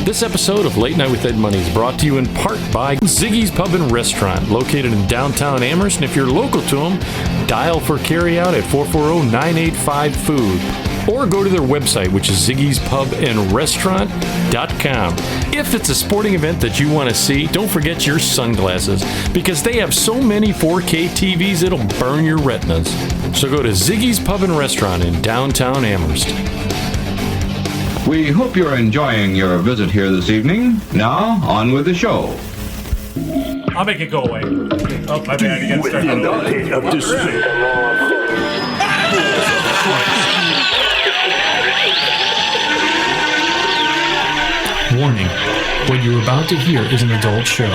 This episode of Late Night with Ed Money is brought to you in part by Ziggy's Pub and Restaurant, located in downtown Amherst. And if you're local to them, dial for carryout at 440-985-FOOD. Or go to their website, which is ziggyspubandrestaurant.com. If it's a sporting event that you want to see, don't forget your sunglasses, because they have so many 4K TVs it'll burn your retinas. So go to Ziggy's Pub and Restaurant in downtown Amherst. We hope you're enjoying your visit here this evening. Now, on with the show. I'll make it go away. Oh, my bad. You gotta start that over. Of despair. Warning, what you're about to hear is an adult show.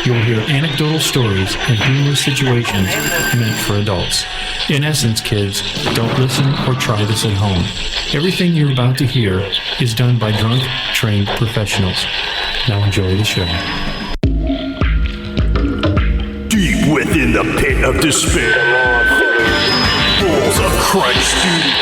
You'll hear anecdotal stories and humorous situations meant for adults. In essence, kids, don't listen or try this at home. Everything you're about to hear is done by drunk, trained professionals. Now enjoy the show. Deep within the pit of despair. Balls of Christ, dude.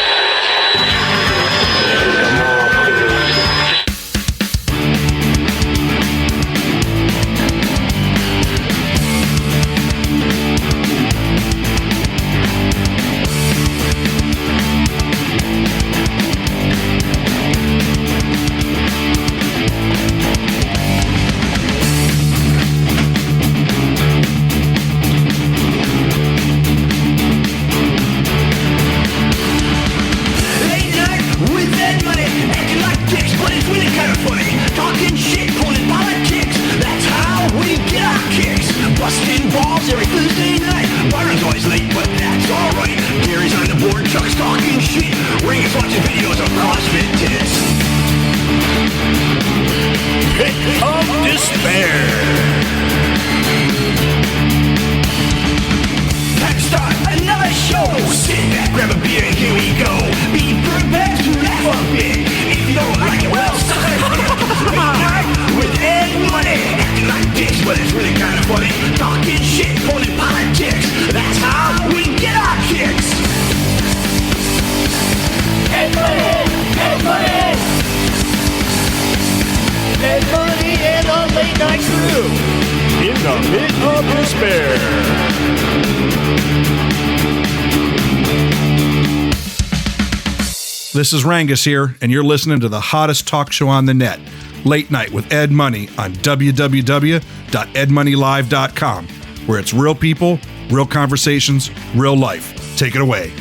This is Rangus here, and you're listening to the hottest talk show on the net, Late Night with Ed Money on www.edmoneylive.com, where it's real people, real conversations, real life. Take it away.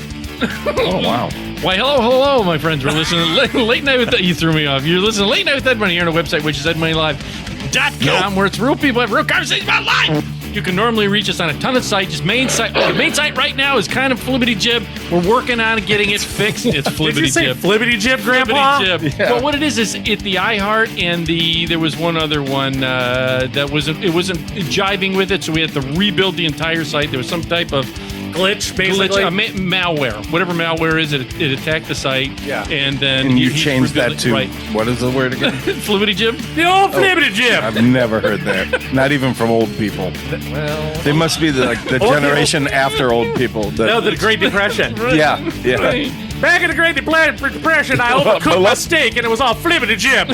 Oh, wow. Why, hello, my friends. We're listening to Late Night with You threw me off. You're listening to Late Night with Ed Money here on our website, which is edmoneylive.com, where it's real people have real conversations about life. You can normally reach us on a ton of sites. Just main site. The main site right now is kind of flibbity jib. We're working on getting it fixed. It's flibbity Did you say jib. flibbity jib, Grandpa? Flibbity jib. Yeah. Well, what it is it the iHeart and there was one other one that wasn't jiving with it, so we had to rebuild the entire site. There was some type of glitch, basically. Malware. Whatever malware is, it attacked the site. Yeah. And then you changed that to, right. What is the word again? Flibbity jib? The old flibbity jib. I've never heard that. Not even from old people. Well, They must be the generation after old people. No, the Great Depression. Yeah. Right. Back in the Great Depression, I overcooked my steak, and it was all flibbity jib.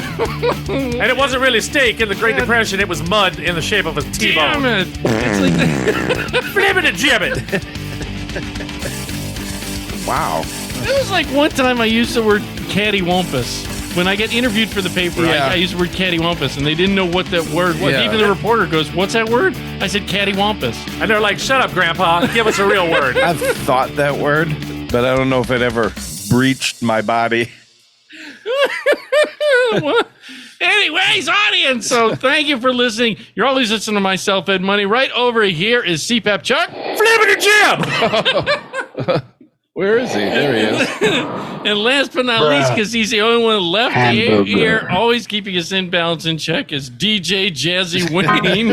And it wasn't really steak in the Great Depression; it was mud in the shape of a T-bone. Damn it. It's like Flibbity jibbit. Wow. It was like one time I used the word cattywampus. When I get interviewed for the paper, Yeah. I use the word cattywampus, and they didn't know what that word was. Yeah. Even the reporter goes, "What's that word?" I said cattywampus. And they're like, "Shut up, Grandpa. Give us a real word." I've thought that word, but I don't know if it ever breached my body. Anyways, audience, so thank you for listening. You're always listening to myself, Ed Money. Right over here is CPAP Chuck. Flibbity jib. Where is he? There he is. And last but not least, because he's the only one left here, always keeping us in balance and check, is DJ Jazzy Wayne.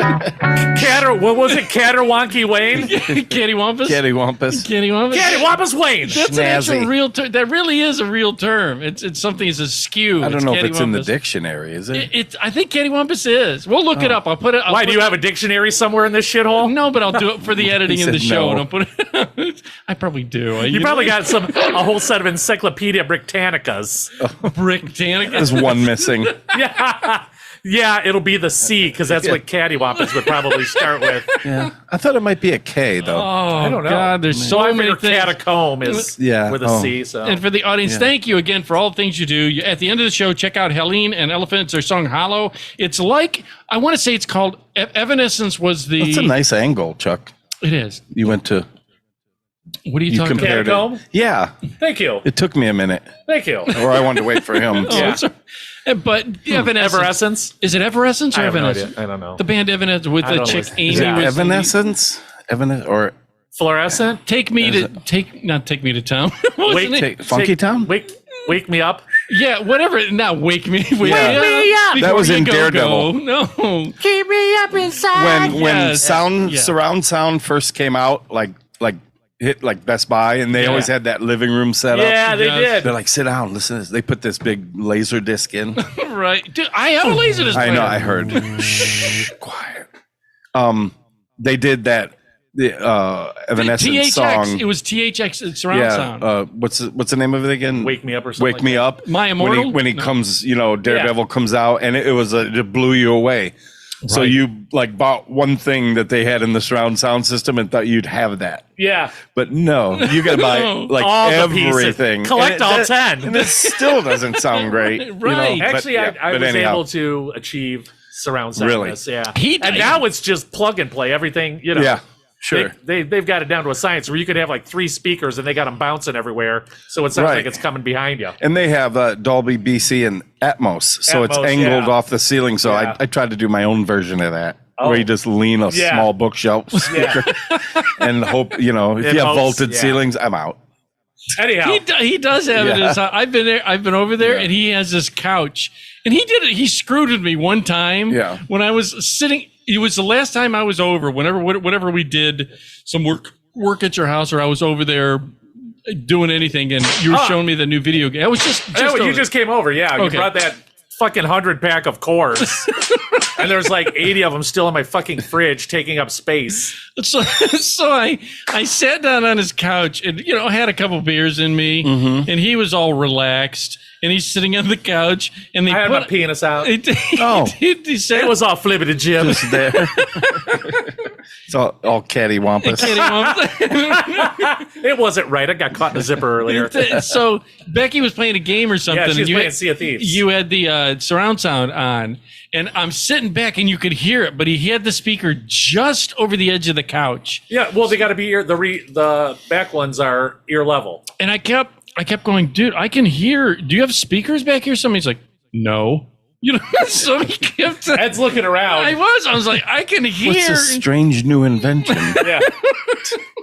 What was it? Catterwonky Wayne? Cattywampus? Cattywampus. Cattywampus? Cattywampus Wayne. That's an actual Snazzy. real term. That really is a real term. It's something that's a skew. I don't know if it's in the cattywampus. dictionary, is it? I think cattywampus is. We'll look it up. I'll put it. Why, do you have a dictionary somewhere in this shithole? No, but I'll do it for the editing He of the said show, no. and I'll put it. I probably do. You probably got a whole set of Encyclopedia Britannicas. Britannica. There's one missing. Yeah, it'll be the C because that's what Cattywampus would probably start with. Yeah, I thought it might be a K though. Oh, I don't know. God, there's so I many figure things. Catacomb is with a C. So And for the audience, thank you again for all the things you do. At the end of the show, check out Helene and Elephants, their song Hollow. It's like, I want to say it's called Evanescence was the... That's a nice angle, Chuck. It is. You went to... What are you talking about? compared Catacomb? it. Yeah, Thank you. it took me a minute, Thank you. or I wanted to wait for him. Yeah. But Evanescence. Everessence? Is it Everessence or I have no Evanescence? idea. I don't know. The band Evanescence with I the don't chick listen. Amy. Is it was Evanescence? Or Fluorescent? Take me to town. What was the name? Funky Town? Wake me up. Yeah, whatever. Not wake me. Wake me That before was you in go, Daredevil. go. No. Keep me up inside. when Yes. surround sound first came out, like hit like Best Buy, and they always had that living room set up. Yeah, they Yes. did. They're like, sit down, listen to this. They put this big laser disc in. Right. Dude, I have a laser disc I know, player. I heard. Shh, quiet. They did that Evanescence THX. song. It was THX surround Yeah. sound. What's the name of it again? Wake me up or something. Wake like Me that. Up. My Immortal? When he No. comes, Daredevil comes out, and it blew you away. So Right. you like bought one thing that they had in the surround sound system and thought you'd have that. Yeah. But no, you got to buy like All the pieces. everything. Collect And all that- 10. And it still doesn't sound great. Right. Actually, I was anyhow. able to achieve surround sound. Really? in this, yeah. And now it's just plug and play. Everything, Yeah, sure. They've got it down to a science where you could have like 3 speakers and they got them bouncing everywhere. So it sounds Right. like it's coming behind you. And they have Dolby BC and Atmos, so it's Atmos, angled yeah. off the ceiling. So Yeah. I tried to do my own version of that, where you just lean a Yeah. small bookshelf speaker and hope, if you have hopes, vaulted yeah. ceilings, I'm out. Anyhow, He does have it. in his house. I've been there. I've been over there, and he has this couch. And he did it. He screwed with me one time. Yeah. When I was sitting, it was the last time I was over. Whenever we did some work at your house, or I was over there doing anything, and you were showing me the new video game. I was just you over. just came over. Yeah, you Okay. brought that fucking 100-pack of cores. And there's like 80 of them still in my fucking fridge taking up space. So I sat down on his couch and had a couple beers in me, Mm-hmm. and he was all relaxed, and he's sitting on the couch, and they I had put my penis out. he said It was all flippity Jim. Just there. It's all cattywampus. It wasn't right. I got caught in a zipper earlier. So Becky was playing a game or something. Yeah, she was and playing Sea of Thieves. You had the surround sound on, and I'm sitting back, and you could hear it, but he had the speaker just over the edge of the couch, Yeah, well, they got to be the back ones are ear level. and I kept going, dude, I can hear. Do you have speakers back here? Somebody's like, no. So he kept. Ed's looking around. I was like, I can hear. What's this strange new invention? Yeah.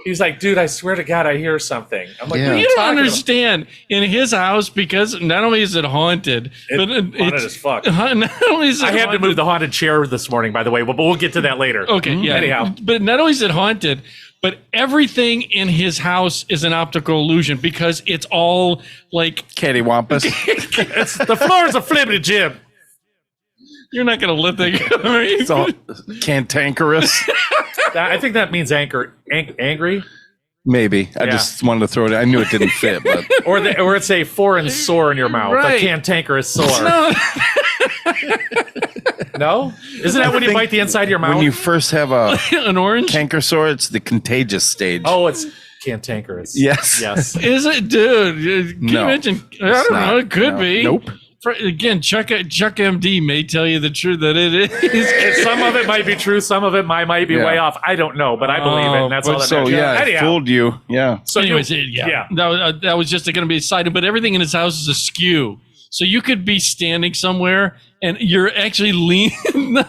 He's like, dude, I swear to God, I hear something. I'm like, Yeah. what are You you don't talking about? understand. In his house, because not only is it haunted, but haunted as fuck. Not only is it I had to haunted- move the haunted chair this morning, by the way, but we'll get to that later. Okay, yeah. Anyhow. But not only is it haunted, but everything in his house is an optical illusion because it's all like Cattywampus. The floor is a flippity Jim. you're not gonna let that go. Are you? It's all cantankerous. I think that means angry. Maybe. I just wanted to throw it. I knew it didn't fit, but Or it's a foreign sore in your mouth. Right. A cantankerous sore. No. No? Isn't that when you bite the inside of your mouth? when you first have a An orange? canker sore, it's the contagious stage. Oh, it's cantankerous. Yes. Yes. Is it, dude? Can you No, imagine? I don't not. know. It could No. be. Nope. Again, Chuck MD may tell you the truth that it is. And some of it might be true. Some of it might be Yeah. way off. I don't know, but I believe it. And that's all But that so matters. yeah, it Anyhow, fooled you. Yeah. so Anyways, you, yeah. That was just going to be a side, but everything in his house is askew. So you could be standing somewhere and you're actually leaning.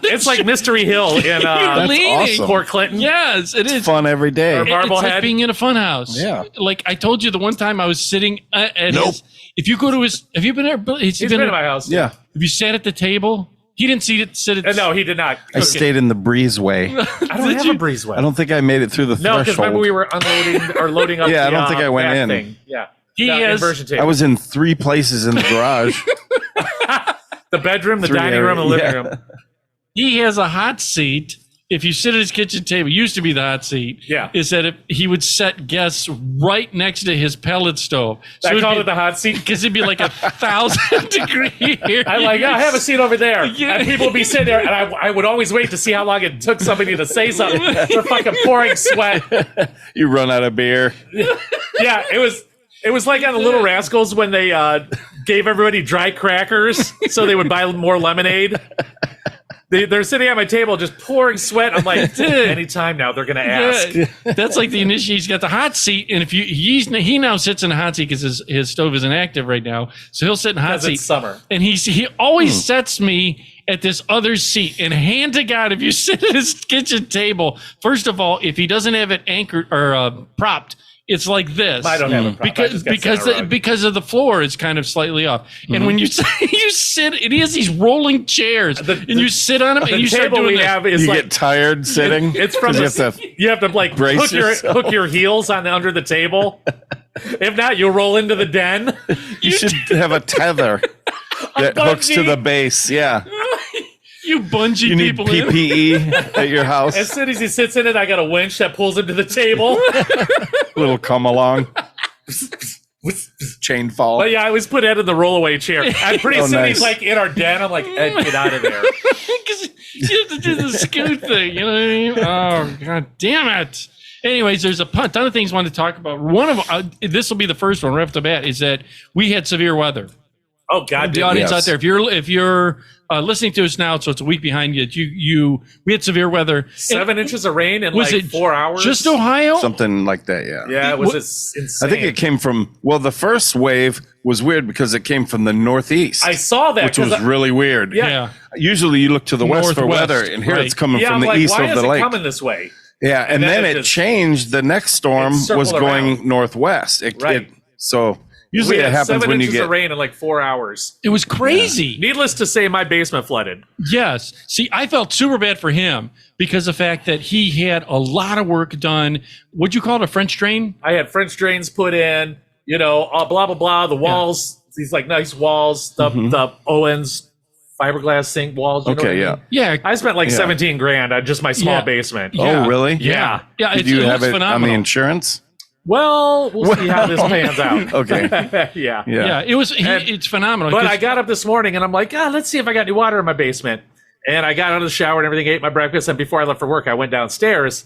It's like Mystery Hill in You're leaning. awesome. Port Clinton. Yes, it is. Fun every day. Or It's like Marblehead. being in a fun house. Yeah. Like I told you the one time I was sitting at his, if you go to his, have you been there? He's been in my house. Yeah. Have you sat at the table? He didn't sit at. No, he did not. I stayed in the breezeway. I don't have a breezeway. I don't think I made it through the No, because threshold. remember we were unloading or loading up. Yeah, I the, don't think I went back in. Thing. Yeah, He the has- inversion table. I was in 3 places in the garage. the bedroom, the 3 dining room, the living areas. room. He has a hot seat if you sit at his kitchen table, used to be the hot seat. Yeah. Is that if he would set guests right next to his pellet stove. I called it the hot seat. Because it'd be like 1,000 degrees. I'm like, I have a seat over there. Yeah. And people would be sitting there, and I would always wait to see how long it took somebody to say something. They're fucking pouring sweat. You run out of beer. Yeah, it was like on the Little Rascals when they gave everybody dry crackers so they would buy more lemonade. They're sitting at my table just pouring sweat. I'm like, dude, anytime now they're gonna ask. Yeah, that's like the initiate. He's got the hot seat, and if he now sits in a hot seat because his stove isn't active right now, so he'll sit in a hot seat. It's summer, and he always sets me at this other seat. And hand to God, if you sit at his kitchen table, first of all, if he doesn't have it anchored or propped, it's like this. I don't have a prop. because of the floor is kind of slightly off. And when you sit, it has these rolling chairs, and you sit on them, and you start doing this. You get tired sitting. It's from you have to like brace hook your heels on under the table. If not, you'll roll into the den. You should have a tether that hooks to the base. Yeah. You bungee You need people in. PPE at your house. As soon as he sits in it, I got a winch that pulls him to the table. Little come along. Chain fall. But yeah, I always put Ed in the rollaway chair. And pretty soon nice. He's like in our den. I'm like, Ed, get out of there. Because you have to do the scoot thing. You know what I mean? Oh, God damn it. Anyways, there's a ton of things I want to talk about. One of this will be the first one right off the bat, is that we had severe weather. Oh God! The audience out there, if you're listening to us now, so it's a week behind you. We had severe weather. 7 inches of rain in Was like it 4 hours. Just Ohio? Something like that, yeah. Yeah, it was insane. I think it came from, the first wave was weird because it came from the northeast. I saw that. Which was really weird. Yeah. Usually you look to the west for Northwest, weather, and here right. it's coming Yeah, from I'm the like, east why of is the it lake. coming this way? Yeah, and then it it just- changed. The next storm it was circled going around. northwest. Right. So We usually it had happens 7 when you inches get of rain in like 4 hours. It was crazy. Needless to say, my basement flooded. Yes. See, I felt super bad for him because of the fact that he had a lot of work done. What'd you call it, a French drain? I had French drains put in, blah, blah, blah. The walls, these like nice walls, the Owens fiberglass sink walls. You know what I mean? Yeah. I spent like 17 grand on just my small Yeah. basement. Yeah. Oh, really? Yeah. Yeah. Did you it have looks it on the phenomenal. insurance? Well, we'll see how this pans out. Okay. Yeah. Yeah, it was. It's phenomenal. But 'cause- I got up this morning and I'm like, let's see if I got any water in my basement. And I got out of the shower and everything, ate my breakfast. And before I left for work, I went downstairs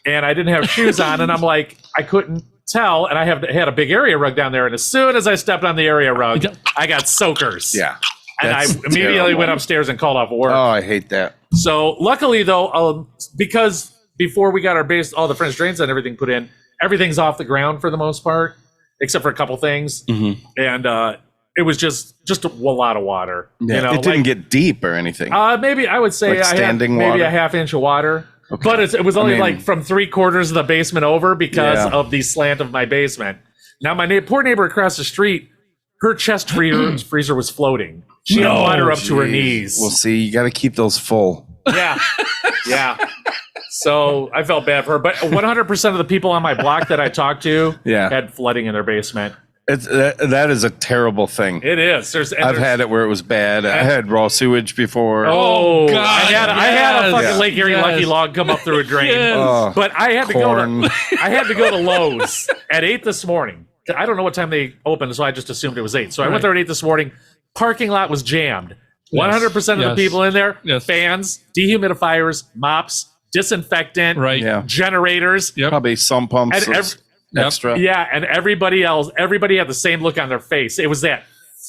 and I didn't have shoes on. And I'm like, I couldn't tell. And I had a big area rug down there. And as soon as I stepped on the area rug, I got soakers. Yeah. And I That's immediately terrible. went upstairs and called off work. Oh, I hate that. So luckily, though, because before we got our base, all the French drains and everything put in, everything's off the ground for the most part, except for a couple things. And it was just a lot of water. Yeah. It didn't get deep or anything. Maybe I would say Like I had standing maybe water? a half inch of water. Okay. But it was only I mean- like from 3/4 of the basement over because Yeah. of the slant of my basement. Now, my poor neighbor across the street, her chest freezer was floating. She had water up to her knees. Well, see, you got to keep those full. Yeah. Yeah. So I felt bad for her. But 100% of the people on my block that I talked to Yeah. had flooding in their basement. That is a terrible thing. It is. I've had it where it was bad. I had raw sewage before. Oh, God, I had a fucking yes, Lake Erie yes. Lucky log come up through a drain. Yes. Oh, But I had to corn. go to Lowe's at 8 this morning. I don't know what time they opened, so I just assumed it was 8. So I went there at 8 this morning. Parking lot was jammed. 100% of Yes. the people in there, Yes. fans, dehumidifiers, mops, disinfectant, Right. Yeah. generators. Yep. Probably some pumps And was extra. Yeah, and everybody had the same look on their face. It was that,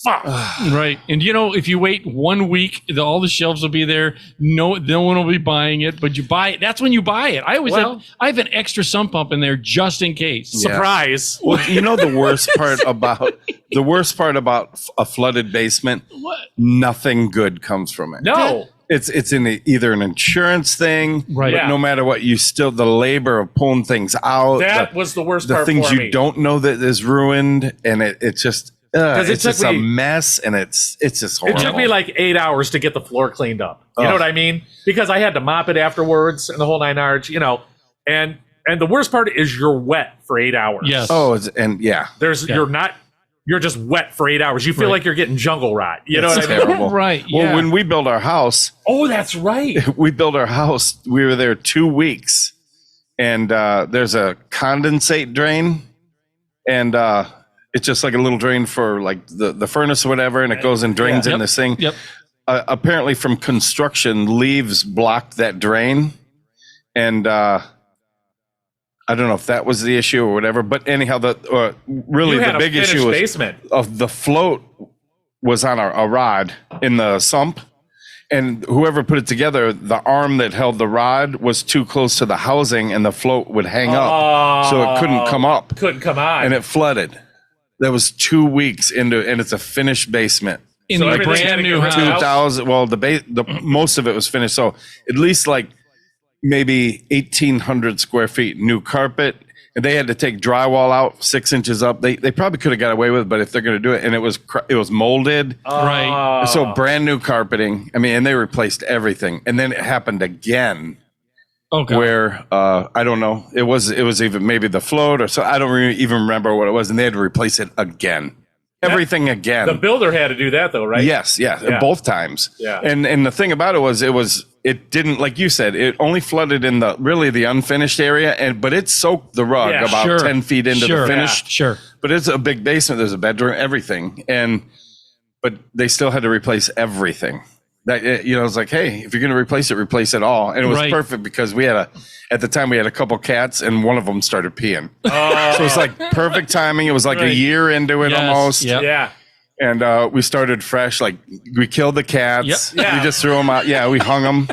fuck. Right. And if you wait 1 week, all the shelves will be there. No one will be buying it, but you buy it. That's when you buy it. I have an extra sump pump in there just in case. Surprise. Well, the worst part about a flooded basement, What? nothing good comes from it. No. It's in either an insurance thing, Right. But Yeah. no matter what, the labor of pulling things out, That was the worst the part things for you me. don't know that is ruined, and it's just it it's took just a me- mess, and it's just It horrible. took me like 8 hours to get the floor cleaned up. You know what I mean? Because I had to mop it afterwards and the whole 9 yards, and the worst part is you're wet for 8 hours. Yes. oh, and yeah, You're not you're just wet for 8 hours. You feel like you're getting jungle rot. You know what I mean? Terrible. Right. Well, Yeah. when we built our house, Oh, that's right. we were there 2 weeks, and there's a condensate drain, and it's just like a little drain for like the furnace or whatever, and it goes and drains in this thing. Yep. Apparently from construction, leaves blocked that drain, and I don't know if that was the issue or whatever, but anyhow, really You had the a big finished issue was basement. of the float was on a rod in the sump, and whoever put it together, the arm that held the rod was too close to the housing, and the float would hang up, so it couldn't come up, Couldn't come on. and it flooded. That was 2 weeks into, and it's a finished basement. In So the everything had brand to new get rid of house. 2000. Well, the most of it was finished, so at least like maybe 1,800 square feet, new carpet, and they had to take drywall out 6 inches up. They probably could have got away with it, but if they're going to do it, and it was molded, Right. so brand new carpeting. I mean, and they replaced everything, and then it happened again. Okay. Where I don't know, it was even maybe the float or so. I don't even remember what it was, and they had to replace it again. Everything again. The builder had to do that though, right? Yes, Yeah. both times. Yeah. And the thing about it didn't, like you said, it only flooded in the unfinished area, but it soaked the rug Yeah, about sure. 10 feet into Sure. the finished. Sure. But it's a big basement. There's a bedroom, everything, but they still had to replace everything. That it was like, hey, if you're going to replace it all. And it was Right. perfect because at the time we had a couple cats, and one of them started peeing. So it's like perfect timing. It was like a Right. year into it Yes, almost. yep. Yeah. And we started fresh. Like we killed the cats. Yep. Yeah. We just threw them out. Yeah, we hung them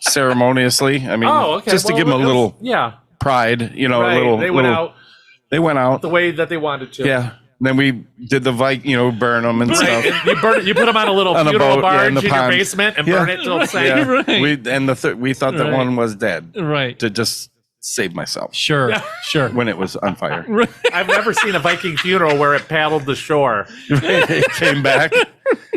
ceremoniously. I mean, Oh, okay. just to Well, give them a it was- little Yeah. pride. Right. A little. They went little- out They went out. the way that they wanted to. Yeah. And then we did the burn them and stuff. Right. You burn it. You put them on a little On a funeral boat, yeah, barge in the your pond. basement and Yeah. burn it till it's safe. Yeah. Right. We thought that Right. one was dead Right. to just save myself Sure. Sure. when it was on fire. I've never seen a Viking funeral where it paddled the shore. It came back.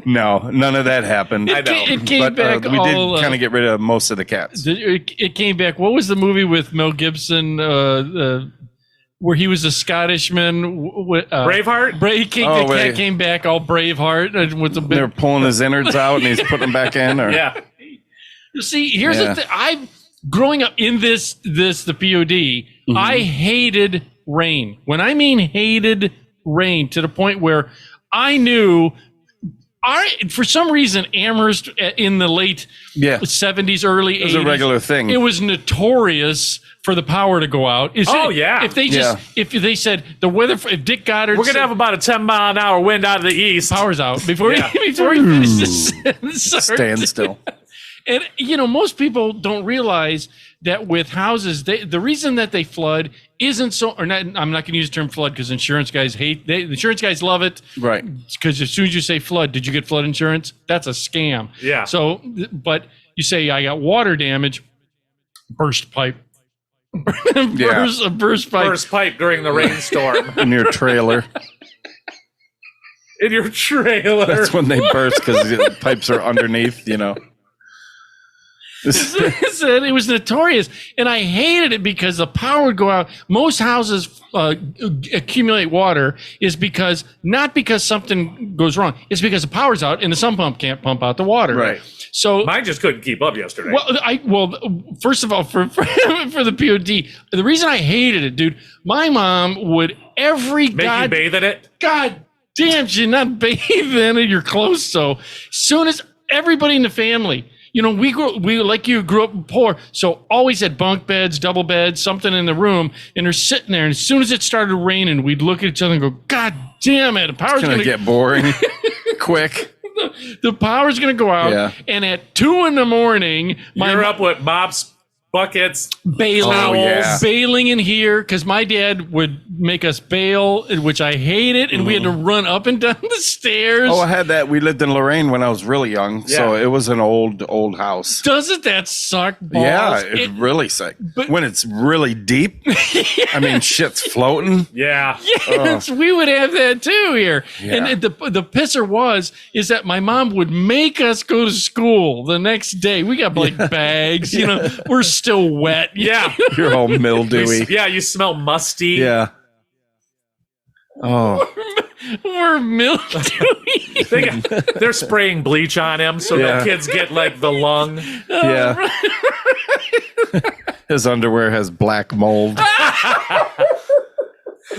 No, none of that happened. I know. It came But back we did all, kind of get rid of most of the cats. It came back. What was the movie with Mel Gibson where he was a Scottishman? Braveheart? The cat wait. came back all Braveheart with the They were big. pulling his innards out and he's putting them back in. Or Yeah. See, here's Yeah. the thing. I've growing up in the POD. Mm-hmm. I hated rain. When I mean hated rain, to the point where I knew. For some reason, Amherst in the late Yeah. 70s, early 80s. It was a regular thing. It was notorious for the power to go out. Yeah. If they just, if they said the weather, if Dick Goddard We're going to have about a 10-mile-an-hour wind out of the east. power's out before Yeah. he finished the sentence. Stand still. And most people don't realize that with houses, the reason that they flood isn't so. Or not, I'm not going to use the term flood because insurance guys hate. Insurance guys love it, Right. because as soon as you say flood, did you get flood insurance? That's a scam. Yeah. So, but you say I got water damage, burst pipe, burst pipe. Burst pipe during the rainstorm In your trailer. in your trailer. That's when they burst because the pipes are underneath, It was notorious, and I hated it because the power would go out. Most houses accumulate water is because not because something goes wrong. It's because the power's out and the sump pump can't pump out the water. Right. So, Mine just couldn't keep up yesterday. first of all, for the POD, the reason I hated it, dude, my mom would Make you bathe in it? God damn, you're not bathing in your clothes. So, soon as everybody in the family. We grew up poor, so always had bunk beds, double beds, something in the room, and they're sitting there. And as soon as it started raining, we'd look at each other and go, "God damn it, the power's It's going going to get boring quick. the power's going to go out." Yeah. And at 2 a.m, You're up with mops, buckets. bailing, Oh, yeah. bailing in here because my dad would make us bail, which I hated, and we had to run up and down the stairs. Oh, I had that. We lived in Lorraine when I was really young, so Yeah. it was an old house. Doesn't that suck balls? Yeah, it's really sick. When it's really deep, I mean, shit's floating. Yeah. Yes, we would have that too here. Yeah. And the pisser is that my mom would make us go to school the next day. We got like bags, we're still wet. Yeah. You're all mildewy. Yeah, you smell musty. Yeah. Oh, We're mildewy. They're spraying bleach on him so Yeah. the kids get like the lung. Yeah. His underwear has black mold.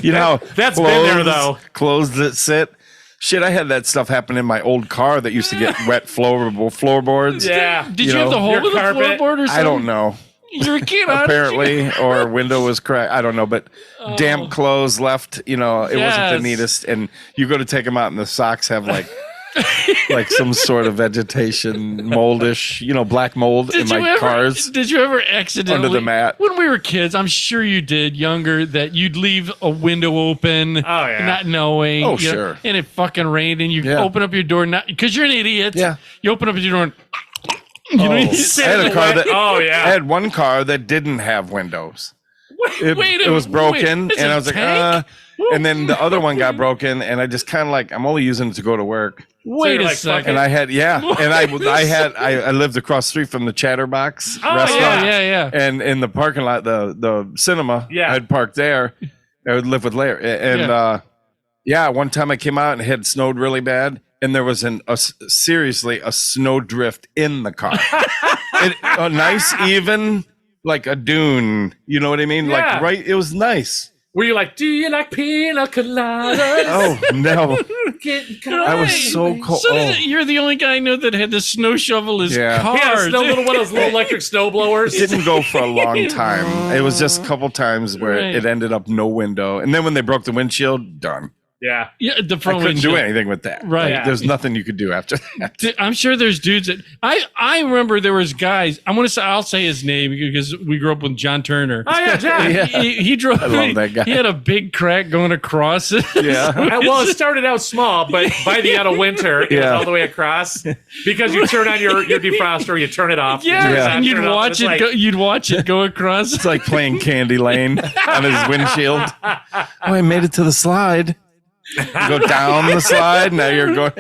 You know, That's been there, though. Clothes that sit. Shit, I had that stuff happen in my old car that used to get wet floorboards. Yeah. Did you You have know, the hole your in the carpet- floorboard or something? I don't know. You're a kid, huh? Apparently, or window was cracked. I don't know, but damp clothes left. You know, it wasn't Yes. the neatest. And you go to take them out, and the socks have like some sort of vegetation, moldish. You know, black mold in my cars. Did you ever accidentally Under the mat. when we were kids? I'm sure you did. Younger, that you'd leave a window open, yeah. not knowing. Oh, you know, sure. and it fucking rained, and you Yeah. open up your door, not because you're an idiot. Yeah. You open up your door, and you know, you I sit had in a the car wet- that Oh, yeah. I had one car that didn't have windows. It, wait a it was minute, broken, wait, it's and a I was like, tank? and then the other one got broken, and I just kind of like, I'm only using it to go to work. Wait you're a like, second. And I had, and I lived across the street from the Chatterbox restaurant. yeah. And in the parking lot, the cinema, Yeah. I'd parked there. I would live with Larry. And one time I came out and it had snowed really bad, and there was seriously a snowdrift in the car. A nice, even, like a dune. You know what I mean? Yeah. Like, right? It was nice. Were you like, do you like pina coladas? Oh, no. Getting I was so cold. So Oh. you're the only guy I know that had to snow shovel his Yeah. car. Yeah, one of those little electric snow blowers. It didn't go for a long time. It was just a couple times where Right. it ended up no window. And then when they broke the windshield, done. Yeah. Yeah, the I front couldn't do windshield. anything with that. Right. Like, there's nothing you could do after that. I'm sure there's dudes that I remember there was guys. I'll say his name because we grew up with John Turner. Oh, yeah, John. Yeah. He drove. I love that guy. He had a big crack going across it. Yeah. Well, it started out small, but by the end of winter, it was Yeah. all the way across because you turn on your defroster, you turn it off. Yeah, Yeah. and you'd Turn it off, watch it's it like- go. You'd watch it go across. It's like playing Candy Lane on his windshield. Oh, I made it to the slide. You go down the slide. Now you're going.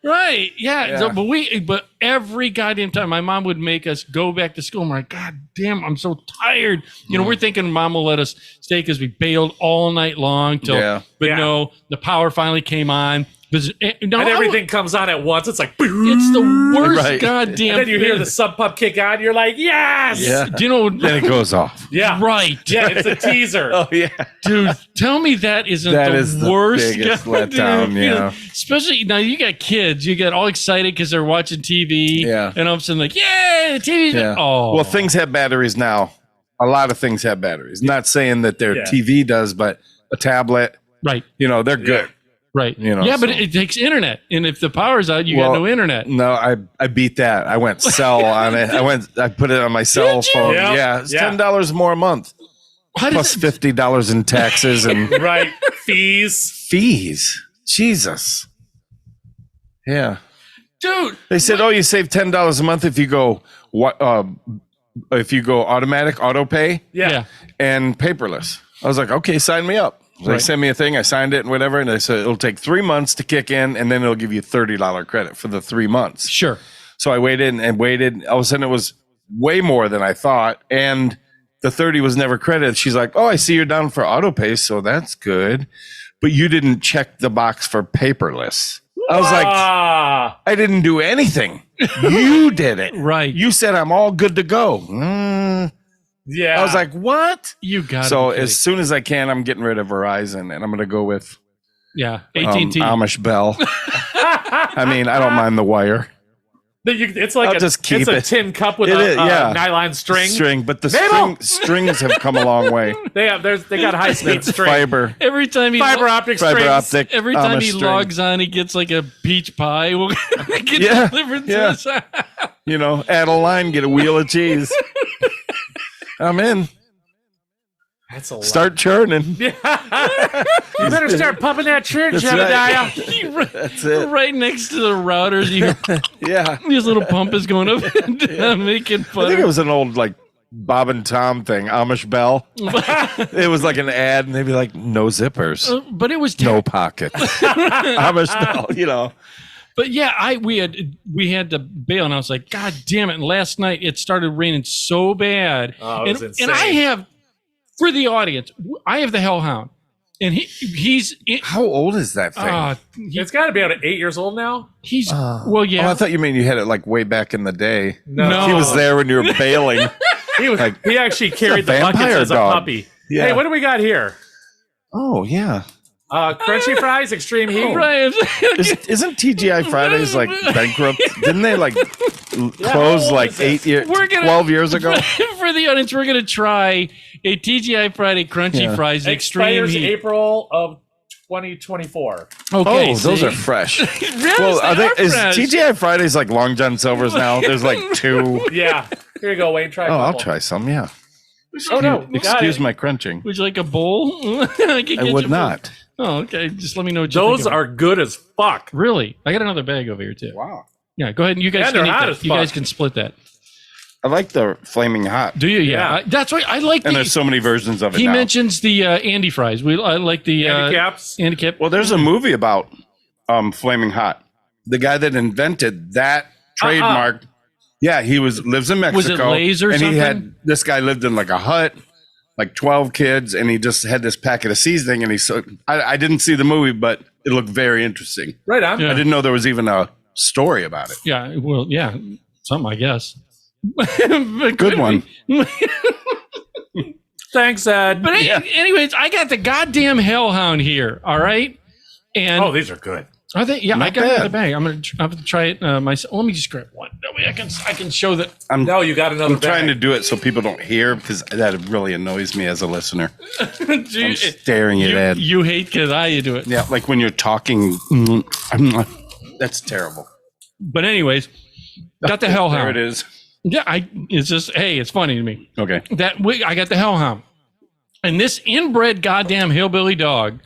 Right. Yeah. Yeah. So, but every goddamn time my mom would make us go back to school. I'm like, God damn, I'm so tired. You know, we're thinking mom will let us stay because we bailed all night long till, Yeah. but Yeah. no, the power finally came on. No, And everything comes on at once. It's like, boom. it's the worst Right. goddamn And then you hear thing. the sub pump kick on. You're like, yes. Yeah. Do you know? Then it goes off. Yeah. Right. Yeah, it's a teaser. Oh, yeah. Dude, tell me that isn't That the is the worst biggest goddamn letdown, feeling. yeah. Especially now, you got kids. You get all excited because they're watching TV. Yeah. And all of a sudden, like, yay, TV's Yeah. Oh, Well, things have batteries now. A lot of things have batteries. Not saying that their Yeah. TV does, but a tablet, right, you know, they're good. right. You know, yeah, but so- it takes internet, and if the power's out, you got Well, no internet. No, I beat that. I went cell on it. I put it on my cell Did you? phone. Yeah. Yeah, it's Yeah. $10 more a month, How plus does $50 in taxes and Right. Fees. fees. Jesus. Yeah. dude? They said, "Oh, you save $10 a month if you go automatic auto pay Yeah. and paperless." I was like, "Okay, sign me up." They Right. sent me a thing. I signed it and whatever, and they said it'll take 3 months to kick in, and then it'll give you $30 credit for the 3 months. Sure. So I waited and waited. All of a sudden, it was way more than I thought, and the 30 was never credited. She's like, "Oh, I see you're down for auto pay, so that's good, but you didn't check the box for paperless." I was like, Ah. "I didn't do anything. You did it. Right. You said I'm all good to go." Yeah. I was like, "What?" You got So it. as soon as I can, I'm getting rid of Verizon, and I'm going to go with Yeah, AT&T. Amish Bell. I mean, I don't mind the wire. It's like I'll just keep it's a it. tin cup with It a is, yeah. nylon string. But the Mabel! strings have come a long way. They got high speed string. Fiber Every time he Fiber optic fiber strings. optic. every time Amish he string. logs on, he gets like a peach pie. Will get Yeah, delivered to yeah. his house. You know, add a line, get a wheel of cheese. I'm in. That's a lot. Start churning. You better start pumping that churn, That's Jedediah. right. That's it. Right next to the routers, you hear Yeah. his little pump is going up and down, making I think fun. it was an old like Bob and Tom thing, Amish Bell. It was like an ad, and they'd be like, "No zippers, But it was no pockets." Amish Bell, you know. But yeah, we had to bail, and I was like, God damn it! And last night it started raining so bad, Oh, it was and insane. I have, for the audience, I have the Hellhound. and he's How old is that thing? It's got to be about 8 years old now. he's well, Oh, yeah. I thought you mean you had it like way back in the day. No. He was there when you were bailing. He actually carried the buckets vampire as a dog. puppy. Yeah. Hey, what do we got here? Oh, yeah. Crunchy fries, extreme heat. Right. Isn't TGI Fridays like bankrupt? Didn't they like close like 12 years ago? For the audience, we're gonna try a TGI Friday Crunchy Fries Extreme Expires Heat. April of 2024. Okay, Oh, those see? are fresh. Yes, Well, is fresh. TGI Fridays like Long John Silver's now? There's like 2. Yeah. Here you go, Wayne. Try a Oh, I'll couple. try some. Yeah. Oh, no. you got Excuse it. my crunching. Would you like a bowl? I could get I you would a bowl. not. Oh, okay. Just let me know what you Those think of it. are good as fuck. Really? I got another bag over here too. Wow. Yeah, go ahead. You guys And can they're eat hot that. as You fuck. guys can split that. I like the flaming hot. Do you? Yeah. Yeah. That's right. I like And the. there's so many versions of it He now. mentions the Andy fries. I like the Handicaps. handicap. Well, there's a movie about flaming hot. The guy that invented that trademark. Yeah, he lives in Mexico. Was it Lay's or and something? he had this guy lived in like a hut, like 12 kids, and he just had this packet of seasoning. And I didn't see the movie, but it looked very interesting. Right on. Yeah. I didn't know there was even a story about it. Yeah. Well, yeah. Something, I guess. But Good one. Thanks, Ed. But anyways, I got the goddamn Hellhound here. All right. And Oh, these are good. are they? Yeah, Not I got bad. another bag. I'm gonna try it myself. Let me just grab one. That way I can show that. No, you got another I'm trying to bag. do it so people don't hear because that really annoys me as a listener. I'm you, staring at Ed. you hate because I do it. Yeah, like when you're talking. That's terrible. But anyways, got the There Hellhound. it is. Yeah, it's just it's funny to me Okay. that I got the Hellhound, and this inbred goddamn hillbilly dog.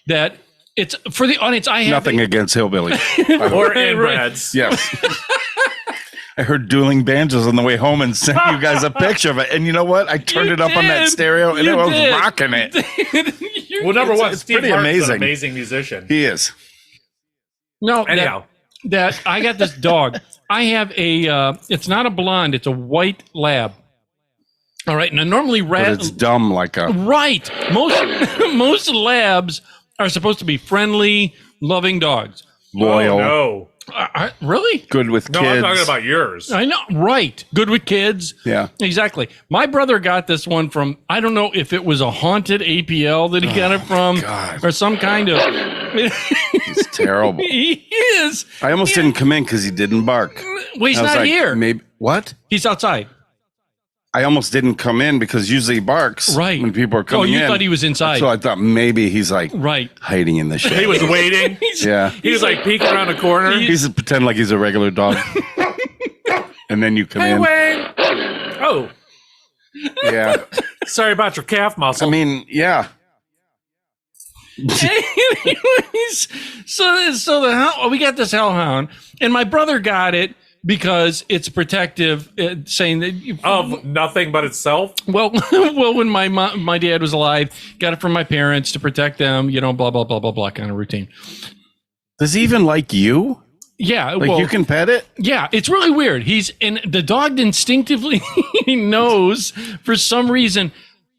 That it's for the audience. I have Nothing against hillbilly. Or inbreds. Yes. I heard dueling banjos on the way home and sent you guys a picture of it. And you know what? I turned You it up on that did. stereo and You it was did. rocking it. Well, number one, it's Steve pretty Martin's amazing. an amazing musician. He is. No, Anyhow. that I got this dog. I have a. It's not a blonde. It's a white lab. All right. Now normally But it's dumb like a. right. Most labs are supposed to be friendly, loving dogs. Loyal. Oh, Really? Good with no. kids. I'm talking about yours. I know. Right. Good with kids. Yeah. Exactly. My brother got this one from, I don't know if it was a haunted APL that he got it from God. or some kind of. It's terrible. He is. I almost didn't come in because he didn't bark. Well, he's I was not like, here. Maybe what? He's outside. I almost didn't come in because usually he barks Right. when people are coming in. you thought he was inside. So I thought maybe he's like Right. hiding in the He shade. was waiting. Yeah. He was like peeking around the corner. He's pretend like he's a regular dog. And then you come Hey, in. Wayne. Oh, Yeah. sorry about your calf muscle. I mean, yeah. Anyways, so we got this Hellhound, and my brother got it because it's protective, saying that of nothing but itself. well, when my dad was alive, got it from my parents to protect them, blah blah blah blah blah kind of routine. Does he even like you? Yeah, Like well, you can pet it? yeah, it's really weird. The dog instinctively knows for some reason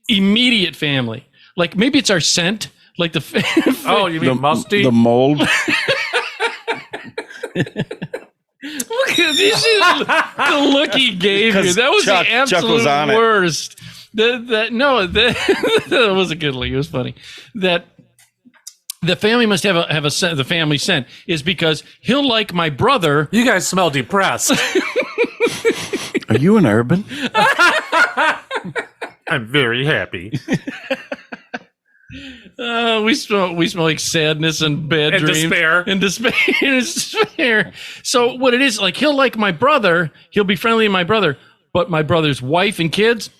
immediate family. Like maybe it's our scent, like the Oh, you mean musty? The mold? Look at this is the look he gave you. Because That was Chuck the absolute was on it. worst. That was a good look. It was funny. That the family must have a scent. The family scent is because he'll like my brother. You guys smell depressed. Are you an urban? I'm very happy. We smell like sadness and bad And dreams despair. and despair. So what it is, like he'll like my brother, he'll be friendly to my brother, but my brother's wife and kids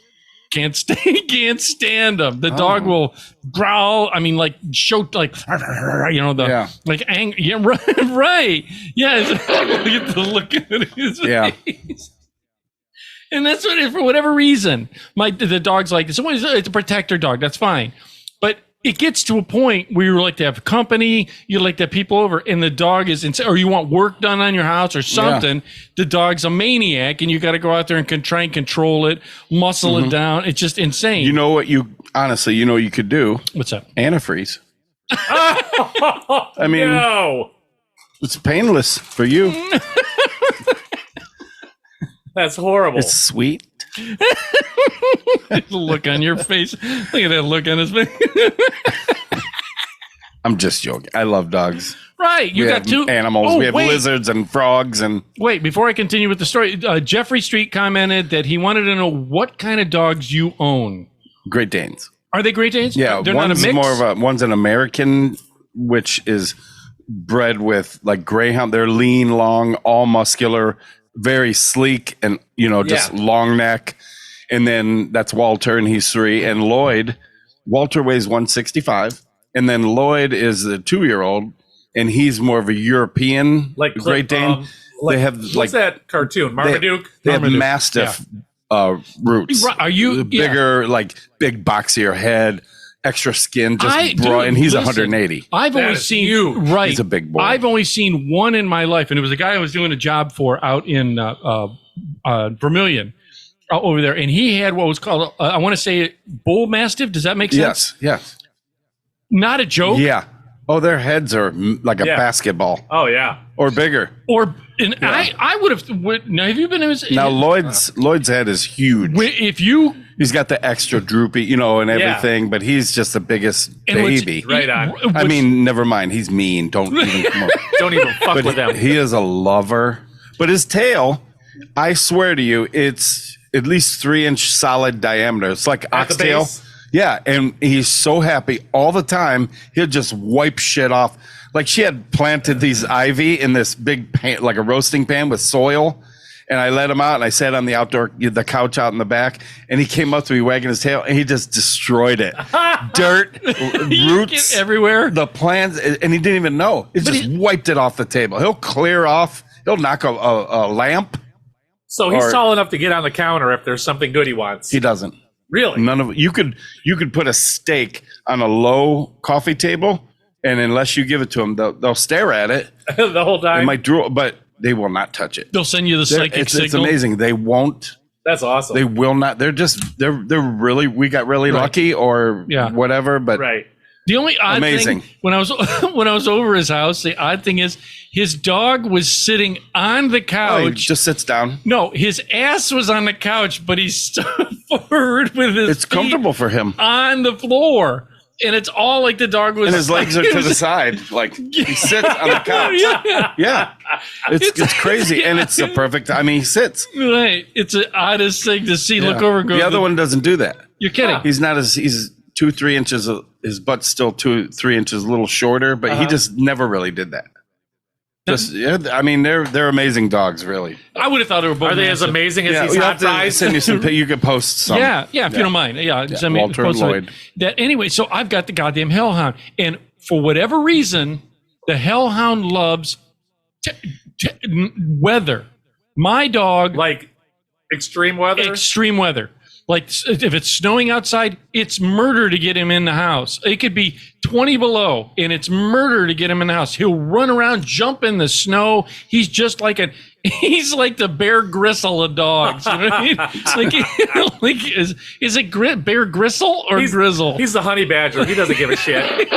can't stand him. The dog will growl. I mean, like show like Yeah. like anger. Yeah, right. Yeah, look at the look at his Yeah. face. And that's what, for whatever reason, the dog's like, so it's a protector dog. That's fine. But it gets to a point where you like to have company, you like to have people over, and the dog is insane, or you want work done on your house or something. The dog's a maniac, and you got to go out there and try and control it, muscle it down. It's just insane. You know what you could do? What's that? Antifreeze. I mean, No, it's painless for you. that's horrible. It's sweet. The look on your face. Look at that look on his face. I'm just joking. I love dogs. Right. You We got have two animals. Oh, we have wait. lizards and frogs and Wait, before I continue with the story, Jeffrey Street commented that he wanted to know what kind of dogs you own. Great Danes. Are they Great Danes? Yeah, They're not a one's mix? more of a one's an American, which is bred with like greyhound. They're lean, long, all muscular, very sleek, and just long neck. And then that's Walter, and he's 3. And Lloyd, Walter weighs 165, and then Lloyd is the 2-year-old, and he's more of a European like Great Dane. They have what's that cartoon? Marmaduke. They have Marmaduke, Mastiff roots. Right, are you bigger, like big boxier head, extra skin, just dude, broad, and he's listen, 180. I've That only is seen huge. right. He's a big boy. I've only seen one in my life, and it was a guy I was doing a job for out in Vermilion over there, and he had what was called I want to say bull mastiff. Does that make sense? Yes. Not a joke. Yeah. Oh, their heads are like a Yeah. basketball Oh yeah. or bigger. Or and I would have. Now, have you been? Now Lloyd's head is huge. If you He's got the extra droopy, and everything, but he's just the biggest and what's- baby. Right on. I mean, never mind. He's mean. Don't even come on. Don't even fuck with But them. he is a lover. But his tail, I swear to you, it's at least 3-inch solid diameter. It's like At the oxtail. base? Yeah, and he's so happy all the time. He'll just wipe shit off. Like she had planted these ivy in this big pan, like a roasting pan with soil. And I let him out, and I sat on the couch out in the back, and he came up to me wagging his tail, and he just destroyed it. Dirt, roots, everywhere. the plants, and he didn't even know. It just wiped it off the table. He'll clear off. He'll knock a lamp. So he's or- tall enough to get on the counter if there's something good he wants. He doesn't. Really? None of you could put a steak on a low coffee table, and unless you give it to them, they'll stare at it. The whole They time. might drool, but they will not touch it. They'll send you the psychic It's signal. amazing. They won't. That's awesome. They will not. They're really. We got really lucky, or whatever. But right. The only odd Amazing. thing when I was over his house, the odd thing is his dog was sitting on the oh, he couch. just sits down. No, his ass was on the couch, but he's stood forward with his It's feet comfortable for him, on the floor, and it's all like the dog was. and his legs are to the side, like he sits on the couch. Yeah, It's crazy, and it's the perfect. I mean, he sits. right. It's the oddest thing to see. Look Yeah. over and go. The other one doesn't do that. You're kidding. He's not as he's 2-3 inches. His butt's still 2-3 inches, a little shorter, but he just never really did that. Just, I mean, they're amazing dogs, really. I would have thought they were both. Are they as massive. amazing as Yeah, these we hot have to fries? send you some. You can post some. Yeah, if you don't mind. Yeah, send me Walter post it. Lloyd. That anyway. So I've got the goddamn hellhound, and for whatever reason, the hellhound loves weather. My dog Like extreme weather? extreme weather. Like if it's snowing outside, it's murder to get him in the house. It could be 20 below, and it's murder to get him in the house. He'll run around, jump in the snow. He's just like he's like the Bear Gristle of dogs. You know what I mean? like is it Bear Gristle or Grizzle? He's the honey badger. He doesn't give a shit.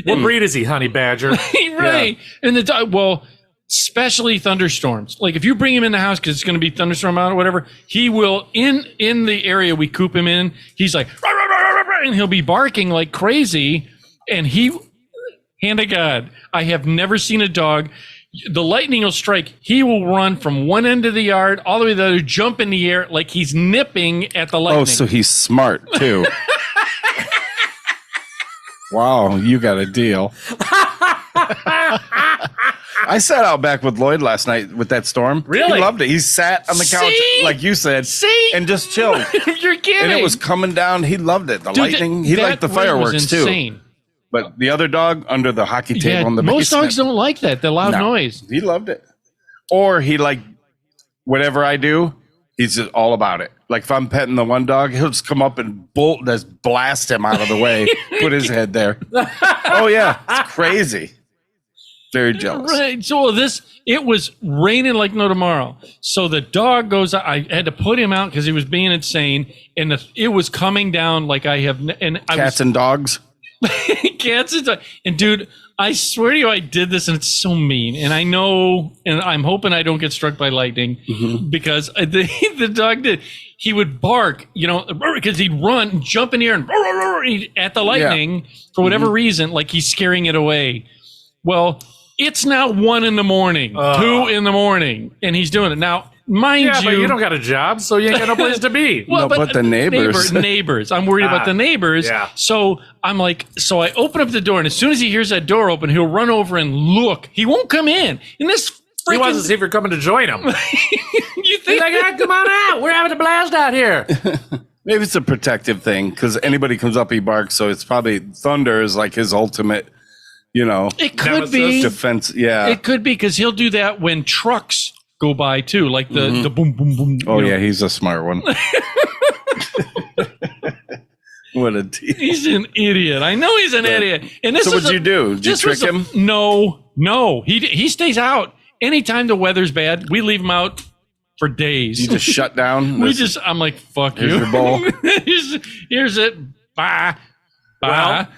What breed is he, honey badger? right. And the dog, well, especially thunderstorms. Like if you bring him in the house because it's going to be thunderstorm out or whatever, he will in the area we coop him in. He's like, "Rah, rah, rah, rah, rah," and he'll be barking like crazy. And hand of God, I have never seen a dog. The lightning will strike. He will run from one end of the yard all the way to the other, jump in the air like he's nipping at the lightning. Oh, so he's smart too. Wow, you got a deal. I sat out back with Lloyd last night with that storm. Really? He loved it. He sat on the couch, See? like you said, See? and just chilled. You're kidding. And it was coming down. He loved it. The Dude, lightning. He that liked the rain was fireworks too. insane. But the other dog under the hockey table in the most basement. dogs don't like that. The loud No. noise. He loved it. Or he liked whatever I do. He's just all about it. Like if I'm petting the one dog, he'll just come up and just blast him out of the way, put his head there. Oh yeah, it's crazy. Very jealous. Right. So it was raining like no tomorrow. So the dog goes, I had to put him out because he was being insane. And it was coming down like I have, and Cats and dogs. Cats and dogs. And dude, I swear to you, I did this and it's so mean. And I know, and I'm hoping I don't get struck by lightning because the dog did. He would bark, because he'd run, jump in the air and at the lightning for whatever reason, like he's scaring it away. Well, it's now 1 a.m, 2 a.m, and he's doing it. Now, mind you. But you don't got a job, so you ain't got no place to be. Well, but the neighbors. Neighbors. I'm worried about the neighbors. Yeah. So I'm like, I open up the door, and as soon as he hears that door open, he'll run over and look. He won't come in. And this freaking... He wants to see if you're coming to join him. You think... He's like, come on out. We're having a blast out here. Maybe it's a protective thing because anybody comes up, he barks. So it's probably thunder is like his ultimate, It could be. defense. Yeah. It could be because he'll do that when trucks go by too, like the boom, boom, boom. Oh, yeah, he's a smart one. What a tease. He's an idiot. I know he's an idiot. And this So what'd you do? Did you trick him? No. He stays out. Anytime the weather's bad, we leave him out for days. You just shut down? I'm like, fuck Here's you. your bowl. here's it. Bye. Bye.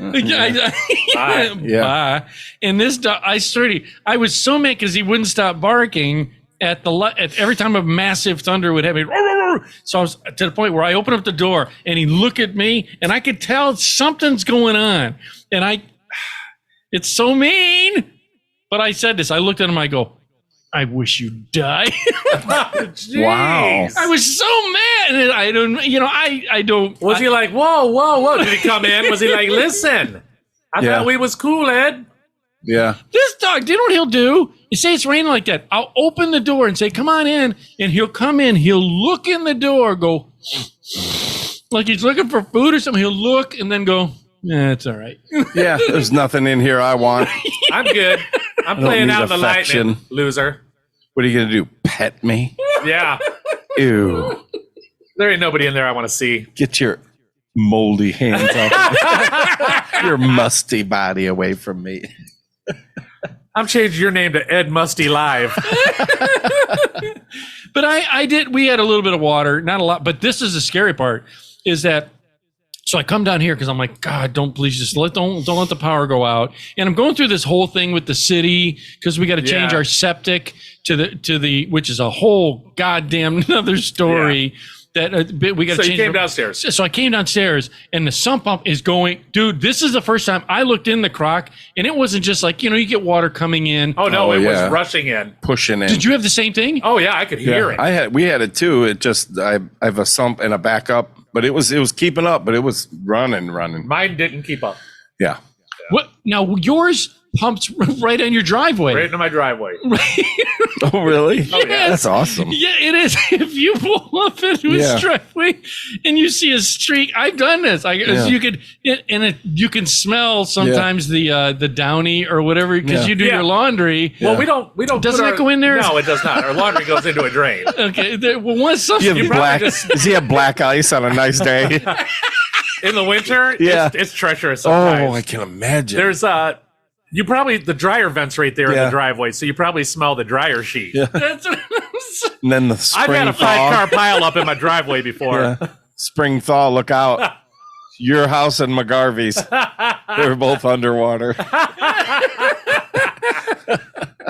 Bye. Bye. And this dog, I swear to you, I was so mad because he wouldn't stop barking at every time a massive thunder would hit me. So I was to the point where I opened up the door and he looked at me and I could tell something's going on. And it's so mean. But I said this. I looked at him. I go, I wish you'd die. Wow. I was so mad. And I don't. Was he like, whoa? Did he come in? Was he like, listen, I thought we was cool, Ed. Yeah. This dog, do you know what he'll do? You say it's raining like that. I'll open the door and say, come on in. And he'll come in. He'll look in the door, go, like he's looking for food or something. He'll look and then go, yeah, it's all right. Yeah, there's nothing in here I want. I'm good. I'm playing need out the affection. lightning, loser. What are you going to do? Pet me? Yeah. Ew. There ain't nobody in there I want to see. Get your moldy hands off your musty body away from me. I'm changing your name to Ed Musty Live. But I did. We had a little bit of water, not a lot. But this is the scary part, is that. So I come down here because I'm like, God, don't please just don't let the power go out. And I'm going through this whole thing with the city because we got to change our septic to the which is a whole goddamn another story. That we got to change. So you came downstairs. So I came downstairs and the sump pump is going, dude. This is the first time I looked in the crock and it wasn't just like you get water coming in. Oh no, Oh, it yeah. was rushing in. Pushing in. Did you have the same thing? Oh yeah, I could hear it. We had it too. It just I have a sump and a backup, but it was keeping up, but it was running. Mine didn't keep up. Yeah. What now? Yours pumps right on your driveway. Right into my driveway. Oh really? Yes. That's awesome. Yeah, it is. If you pull up into his driveway and you see a streak, I've done this. You can smell sometimes the Downy or whatever because you do your laundry. Well, we don't. Doesn't that go in there? No, it does not. Our laundry goes into a drain. Okay. Once You something have black, does he have black ice on a nice day? In the winter, Yeah. it's treacherous sometimes. Oh, I can imagine. There's the dryer vents right there in the driveway, so you probably smell the dryer sheet. Yeah. That's what I'm saying. And then the spring I've had a thaw. 5-car pile up in my driveway before. Yeah. Spring thaw, look out. Your house and McGarvey's. They're both underwater.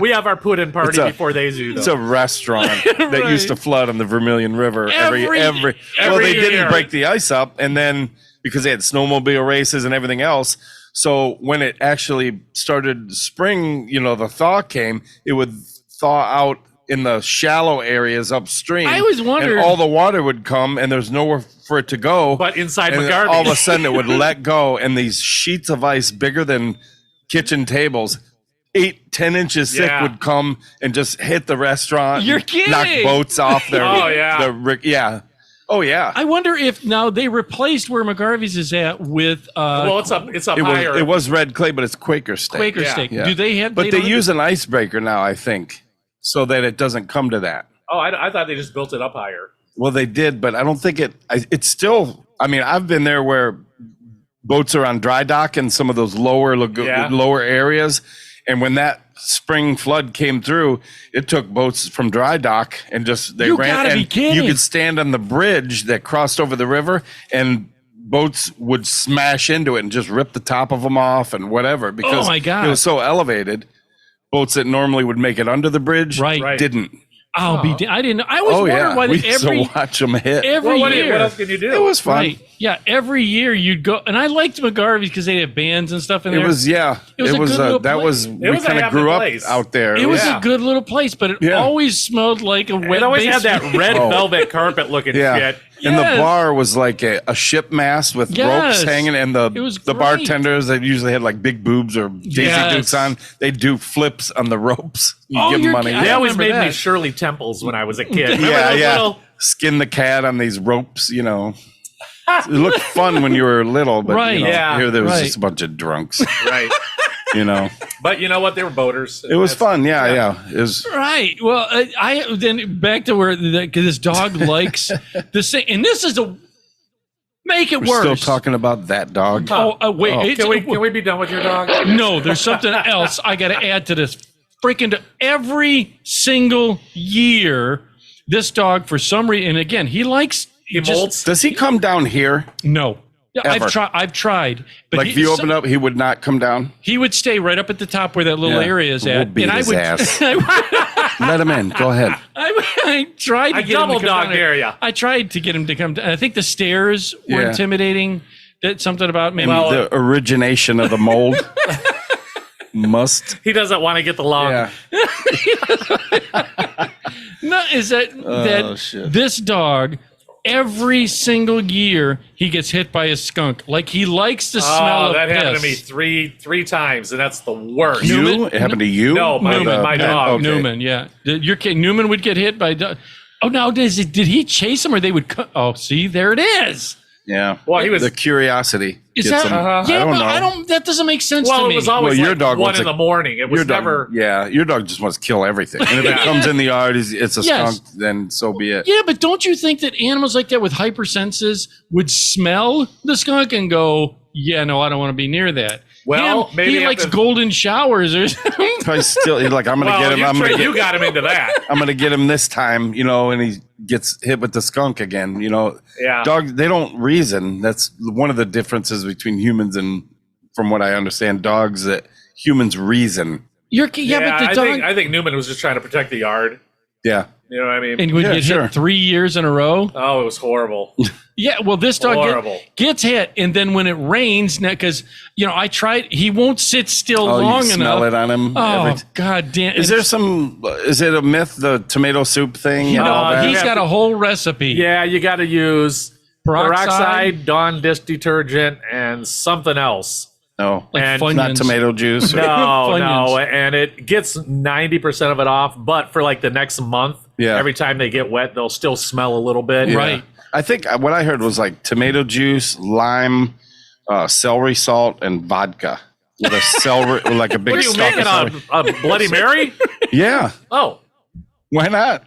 We have our put-in party It's a- before they do. It's a restaurant that used to flood on the Vermilion River every Every well, they year. didn't break the ice up, and then because they had snowmobile races and everything else. So when it actually started spring, the thaw came, it would thaw out in the shallow areas upstream. I always wondered- and all the water would come, and there's nowhere for it to go. But inside and McGarvey. all of a sudden it would let go, and these sheets of ice bigger than kitchen tables, 8-10 inches thick, Yeah. would come and just hit the restaurant. You're and kidding. knock boats off their. Oh, yeah. Yeah. Oh yeah. I wonder if now they replaced where McGarvey's is at with well, it's up higher. It was red clay, but it's Quaker steak. Quaker Yeah. steak. Yeah. Do they have? But they don't have- use an icebreaker now, I think, so that it doesn't come to that. Oh, I thought they just built it up higher. Well, they did, but I don't think it's still. I mean, I've been there where boats are on dry dock in some of those lower areas, and when that spring flood came through, it took boats from dry dock and they You ran. gotta be And kidding. you could stand on the bridge that crossed over the river, and boats would smash into it and just rip the top of them off and whatever because my God. it was so elevated. Boats that normally would make it under the bridge Right. didn't. I didn't know. I was wondering why we used every to watch them hit. every Well, year. what else can you do? It was fun. Right. Yeah, every year you'd go, and I liked McGarvey's because they had bands and stuff in It there. was It was a good little that place. was It we was a kind of happy grew place. up out there. It was Yeah. a good little place, but it Yeah. always smelled like a wet It always had that basement. red Oh. velvet carpet looking yeah. shit. And the Yes. bar was like a ship mast with Yes. ropes hanging, and It was the great. bartenders that usually had like big boobs or Daisy Yes. Dukes on, they do flips on the ropes. You Oh, give them you're money. kidding. They I always remember made me that. Shirley Temples when I was a kid. Remember Yeah, those yeah. little- Skin the cat on these ropes, you know. It looked fun when you were little, but Right. you know, Yeah. here there was Right. just a bunch of drunks, Right. you know. But you know what? They were boaters. It was fun, yeah. It was Right. Well, I then back to where because this dog likes this thing, and this is a make it we're worse. still talking about that dog. Oh, wait. Oh. It's, Can we be done with your dog? No, there's something else I got to add to this. Freaking every single year, this dog for some reason, and again, he likes He molts. Does he come down here? No. Yeah, Ever. I've tried, but Like if you open up, he would not come down. he would stay right up at the top where that little Yeah. area is We'll at, beat and his I would. ass. Let him in. Go ahead. I tried to I get him to double come down dog there. dare ya. I tried to get him to come. I think the stairs were Yeah. intimidating. That something about maybe. Well, The origination of the mold must. He doesn't want to get the lung. Yeah. No, is that Oh, shit. this dog every single year he gets hit by a skunk. Like he likes the smell Oh, of that happened to me piss. three times, and that's the worst. You? It happened to you? No, my- Or my dog. Okay. Newman, yeah. Your kid Newman would get hit by. Oh, now did he chase him or they would? Oh, see, there it is. Yeah. Well, he was. The curiosity. Is gets that? him. Yeah, I don't but know. I don't. That doesn't make sense to Well, me. it was always Well, your like dog 1 wants in to- the morning. It was Your dog, never. yeah, your dog just wants to kill everything. And if it comes in the yard, it's a Yes. skunk, then so be it. Yeah, but don't you think that animals like that with hypersenses would smell the skunk and go, "Yeah, no, I don't want to be near that." Well, maybe he if likes it- golden showers or something. Probably still, he's like, I'm gonna Well, get him. you got him into that. I'm gonna get him this time, you know, and he gets hit with the skunk again, you know. Yeah. Dogs, they don't reason. That's one of the differences between humans and, from what I understand, dogs, that humans reason. Yeah, but the dog I think Newman was just trying to protect the yard. Yeah. You know what I mean? and would Yeah, get sure. hit 3 years in a row. Oh, it was horrible. Yeah, well, this dog Horrible. gets hit, and then when it rains, because I tried, he won't sit still Oh, long you smell enough. it on him. Oh God damn! Is there is it a myth, the tomato soup thing? and all that? He's got a whole recipe. Yeah, you got to use Peroxide? peroxide, Dawn dish detergent, and something else. No, Like and Funyuns. not tomato juice. No, Funyuns. no, and it gets 90% of it off. But for like the next month, Yeah. every time they get wet, they'll still smell a little bit. Yeah. Right. I think what I heard was like tomato juice, lime, celery salt, and vodka. With a celery, with like a big What are you stalk of making celery. a Bloody Mary? Yeah, Oh, why not?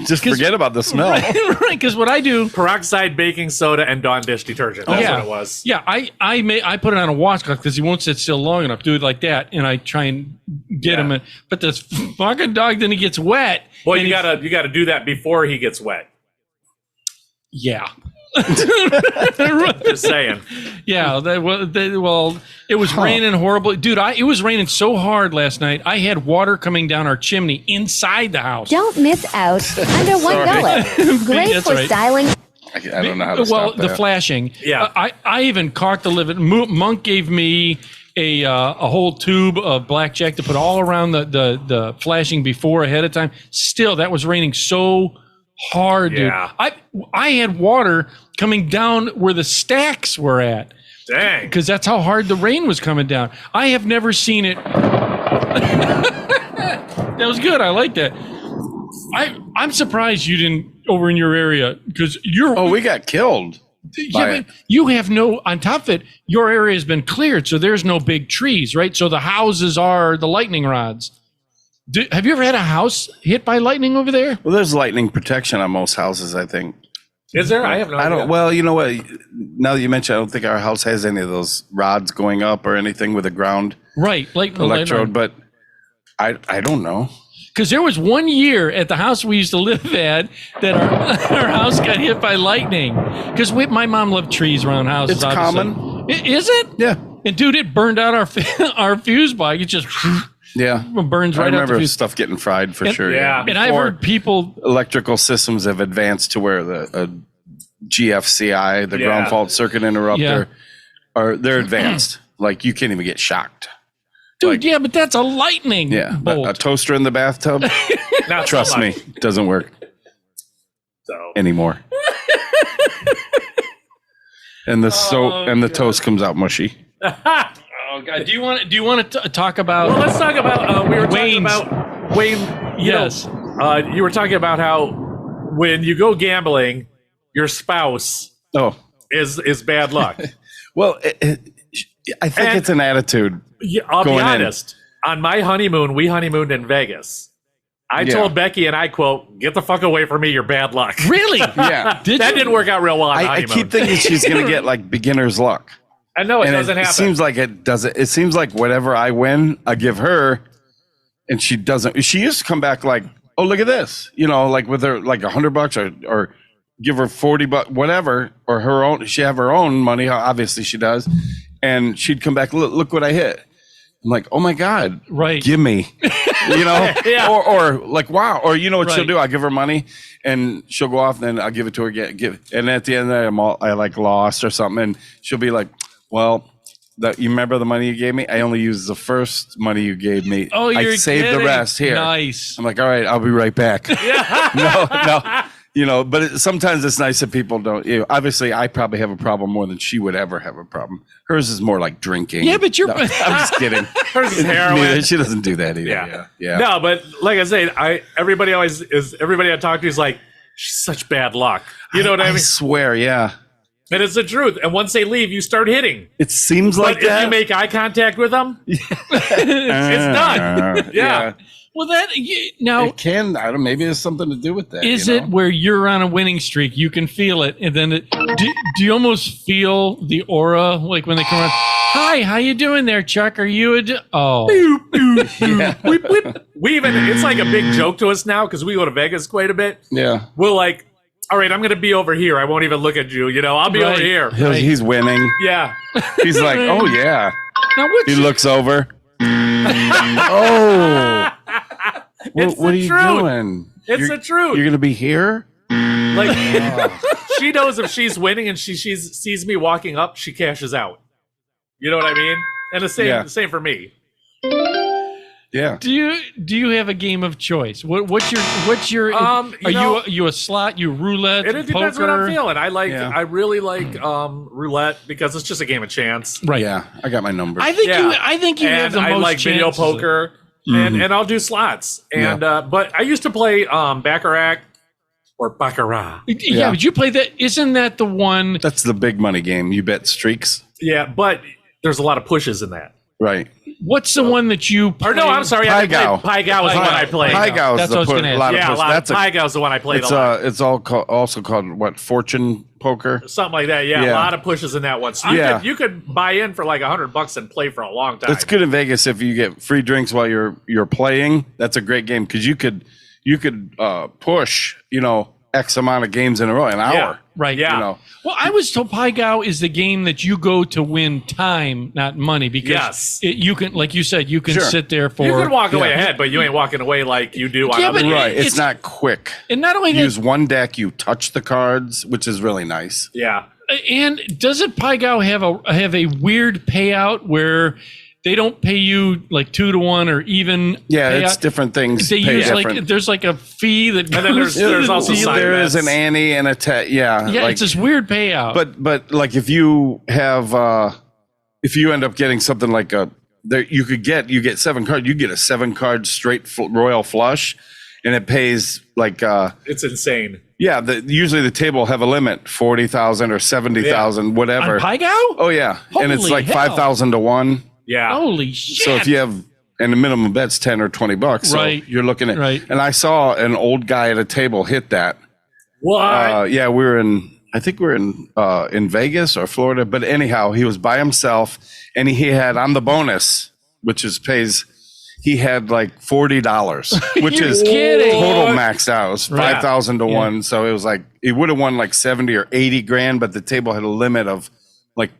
Just forget about the smell. right. Because what I do. peroxide, baking soda, and Dawn dish detergent. That's yeah. what it was. Yeah, I put it on a washcloth because he won't sit still long enough. Do it like that, and I try and get him. But this fucking dog, then he gets wet. Well, and you he- gotta do that before he gets wet. Yeah. Just saying. Yeah, well, it was raining horribly, dude. It was raining so hard last night. I had water coming down our chimney inside the house. Don't miss out. Under $1. Great That's for right. styling. I don't know how to Well, stop the that. flashing. Yeah. I even caulked the living. Monk gave me a whole tube of blackjack to put all around the flashing before ahead of time. Still, that was raining so hard, dude. Yeah. I had water coming down where the stacks were at. Dang. Because that's how hard the rain was coming down. I have never seen it. That was good. I like that. I'm surprised you didn't over in your area because you're. Oh, we got killed. by but it. you have no. On top of it, your area has been cleared, so there's no big trees, right? So the houses are the lightning rods. Have you ever had a house hit by lightning over there? Well, there's lightning protection on most houses, I think. Is there? I have no idea. I don't. Well, you know what? Now that you mention, I don't think our house has any of those rods going up or anything with a ground Right, like electrode. But I don't know. Because there was one year at the house we used to live at that our house got hit by lightning. Because my mom loved trees around houses. It's obviously. common. Is it? Yeah. And dude, it burned out our fuse box. It just Yeah. burns I right out the remember fuse. stuff getting fried for sure. yeah. And I've heard people. Electrical systems have advanced to where the GFCI, the ground fault circuit interrupter, they're advanced. Like you can't even get shocked. Dude, yeah, but that's a lightning bolt. A toaster in the bathtub. Not Trust so me, much. doesn't work anymore. And the toast comes out mushy. Oh God! Do you want to talk about? Well, let's talk about. We were Wayne's. talking about Wayne. Yes. You were talking about how when you go gambling, your spouse is bad luck. Well, I think it's an attitude. Yeah, I'll be Going in. honest. On my honeymoon, we honeymooned in Vegas. I told Becky, and I quote, "Get the fuck away from me, you're bad luck." Really? Yeah. That didn't work out real well on I honeymoon. keep thinking she's going to get like beginner's luck. I know it And doesn't it happen. seems like it doesn't. It seems like whatever I win, I give her, and she doesn't. She used to come back like, "Oh, look at this," like with her like $100 or give her $40, whatever, or her own. She have her own money, obviously she does, and she'd come back. Look what I hit. I'm like, oh my God, Right. give me, Yeah. or like, wow, or you know what she'll Right. do? I'll give her money and she'll go off, and then I'll give it to her again, and at the end of the day, I like lost or something, and she'll be like, well, you remember the money you gave me? I only used the first money you gave me. Oh, you're I saved kidding. the rest here. Nice. I'm like, all right, I'll be right back. No, but sometimes it's nice that people don't. Obviously, I probably have a problem more than she would ever have a problem. Hers is more like drinking. Yeah, but you're. No, I'm just kidding. Hers is heroin. She doesn't do that either. Yeah. No, but like I say, everybody I talk to is like, she's such bad luck. You know what I mean? I swear, yeah. And it's the truth. And once they leave, you start hitting. It seems But like if that. you make eye contact with them, it's done. Yeah. Well, now It can. I don't. Maybe there's something to do with that. is it where you're on a winning streak? You can feel it, and then do you almost feel the aura like when they come around? Hi, how you doing there, Chuck? Are you Yeah. Whip, whip. We even, it's like a big joke to us now because we go to Vegas quite a bit. Yeah. We're like, all right, I'm going to be over here. I won't even look at you. I'll be Right. over here. He's winning. Yeah. He's like, oh yeah. Now what's He looks over. Oh. It's What are the you truth. doing? It's the truth. You're gonna be here. Like, she knows if she's winning and she sees me walking up, she cashes out. You know what I mean? And the same for me. Yeah. do you have a game of choice? What's your are you a slot? You roulette? It depends what poker? I'm feeling. Yeah. I really like roulette because it's just a game of chance. Right. Yeah. I got my numbers. I think you have And the I most like video chances. poker, and I'll do slots. And but I used to play Baccarat or Baccarat. Yeah, but you play that. Isn't that the one? That's the big money game. You bet streaks. Yeah, but there's a lot of pushes in that. Right. What's the one that you? Or no, I'm sorry. Pai Gow. Pai Gow is the one I played. Pai Gow is That's the what I was gonna a ask. lot Yeah, of. Pai Gow is the one I played It's a lot. it's all also called what, fortune poker. Something like that. Yeah, Yeah. a lot of pushes in that one. So you could buy in for like $100 and play for a long time. It's good in Vegas if you get free drinks while you're playing. That's a great game because you could push X amount of games in a row, an hour. Right. Yeah. Well, I was told Pai Gow is the game that you go to win time, not money, because you can, like you said, you can Sure. sit there for. You can walk away ahead, but you ain't walking away like you do on Yeah, other but- games. Right. It's It's- not quick. and not only Use that, one deck. You touch the cards, which is really nice. Yeah. and doesn't Pai Gow have a weird payout where they don't pay you like 2-to-1 or even? Yeah, it's payout? different things. They pay use different. like there's like a fee that. And then goes there's to the also deal. side There is bets. an ante and a Yeah, like, it's this weird payout. but like if you have if you end up getting something like you get 7 cards, you get a 7-card straight royal flush, and it pays like It's insane. yeah, usually the table will have a limit, 40,000 or 70,000, whatever. on Pai Gow? Oh yeah, and it's Holy like hell. 5,000 to 1. Yeah. Holy shit! So if you have, and the minimum bet's $10 or $20. So Right. you're looking at, Right. and I saw an old guy at a table hit that. What? Yeah, I think we're in Vegas or Florida, but anyhow, he was by himself, and he had on the bonus, which he had like $40, which You're is kidding. total maxed out. It was Right. 5,000 to 1. So it was like, he would have won like 70 or 80 grand, but the table had a limit of like,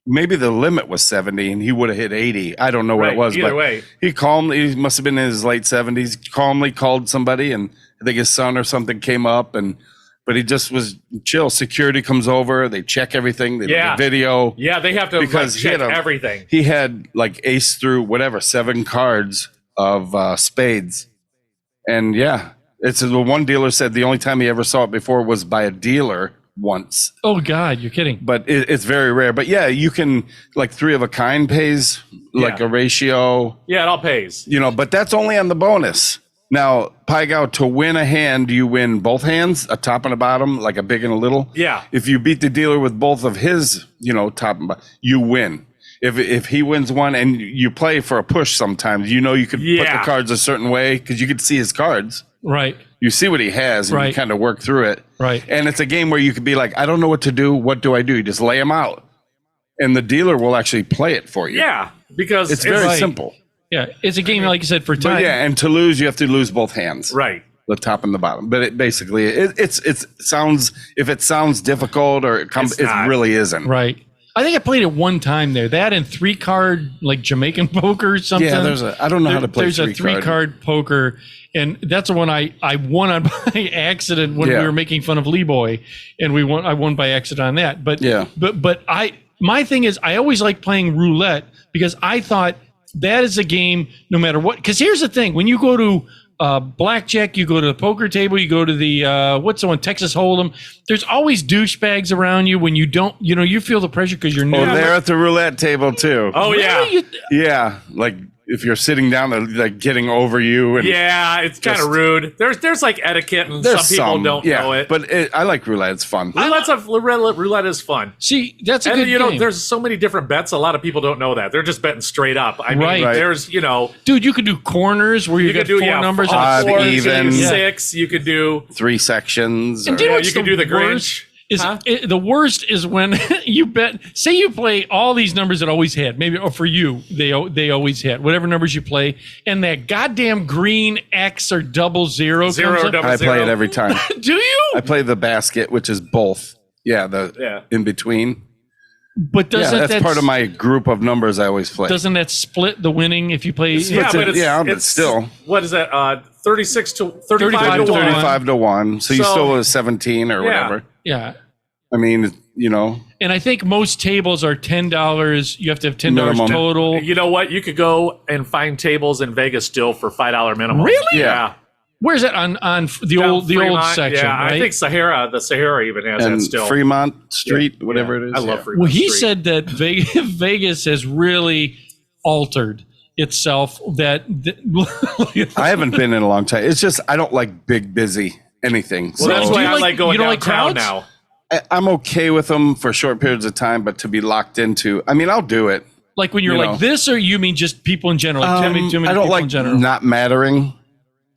maybe the limit was 70 and he would have hit 80. I don't know what Right, it was, either but way. he must have been in his late 70s, calmly called somebody, and I think his son or something came up, but he just was chill. Security comes over, they check everything, they look Yeah. at video. Yeah, they have to Because he check had everything. He had like ace through whatever, 7 cards of spades. And yeah, it's the one dealer said the only time he ever saw it before was by a dealer once. Oh God, you're kidding. But it's very rare. But yeah, you can, like 3 of a kind pays like Yeah. a ratio, Yeah, it all pays. but that's only on the bonus. Now, Paigo, to win a hand, you win both hands, a top and a bottom, like a big and a little. Yeah. If you beat the dealer with both of his, top and bottom, you win. If he wins one, and you play for a push sometimes, you could put the Yeah. cards a certain way because you could see his cards. Right. You see what he has, and you Right. kind of work through it. Right. And it's a game where you could be like, I don't know what to do. What do I do? You just lay them out. And the dealer will actually play it for you. Yeah, because It's very Right. simple. Yeah. It's a game, like you said, for time. But yeah, and to lose, you have to lose both hands. right. The top and the bottom. But it basically, it sounds, if it sounds difficult or it It's not. really isn't. Right. I think I played it one time there. That and 3-card like Jamaican poker or something. Yeah, I don't know how to play There's a 3-card. 3-card poker, and that's the one I won on by accident when Yeah. we were making fun of Lee Boy, and I won by accident on that. But Yeah. but my thing is I always like playing roulette because I thought that is a game no matter what. Because here's the thing: when you go to blackjack, you go to the poker table, you go to the what's the one, Texas Hold'em. There's always douchebags around you when you don't, you feel the pressure because you're new. Oh, they're at the roulette table too. Oh yeah. Really? Yeah, like if you're sitting down, they're like getting over you. And Yeah, it's kind Just- of rude. There's like etiquette, and there's some people don't know it. But I like roulette. It's fun. Roulette is fun. See, that's a And good game. there's so many different bets. A lot of people don't know that. They're just betting straight up. I mean, Right. Right. there's Dude, you could do corners where you, you get could do 4 numbers on Odd, a four, board. you could do even. Yeah. 6. You could do. 3 sections. And or- do you know Yeah, what's you can the do the worst? Grinch. Is Huh? the worst is when you bet. Say you play all these numbers that always hit. Maybe, or for you, they always hit whatever numbers you play, and that goddamn green X or 00 Zero comes or up. double I play zero. it every time. Do you? I play the basket, which is both. Yeah, Yeah. in between. But Yeah, doesn't that's that part of my group of numbers I always play. doesn't that split the winning if you play? Yeah, but it's, yeah, but it's still. What is that? 36 to 35 35 to to 1. 35 to 1. So you So- still was 17 or Yeah. whatever. Yeah. I mean, And I think most tables are $10. You have to have $10 Minimum. total. You know what? You could go and find tables in Vegas still for $5 minimum. Really? Yeah. Where's that on the Down old Fremont, section? Yeah, right? I think the Sahara even has that and still. Fremont Street, whatever Yeah, it is. I love yeah. Fremont Well, he Street. said that Vegas has really altered itself. That I haven't been in a long time. It's just I don't like big, busy anything. Well, that's Do why you I like- like going you don't like downtown crowds? now. I'm okay with them for short periods of time, but to be locked into, I mean, I'll do it. like when you're You like know. this, or you mean just people in general? Like too many I don't people like in general. not mattering.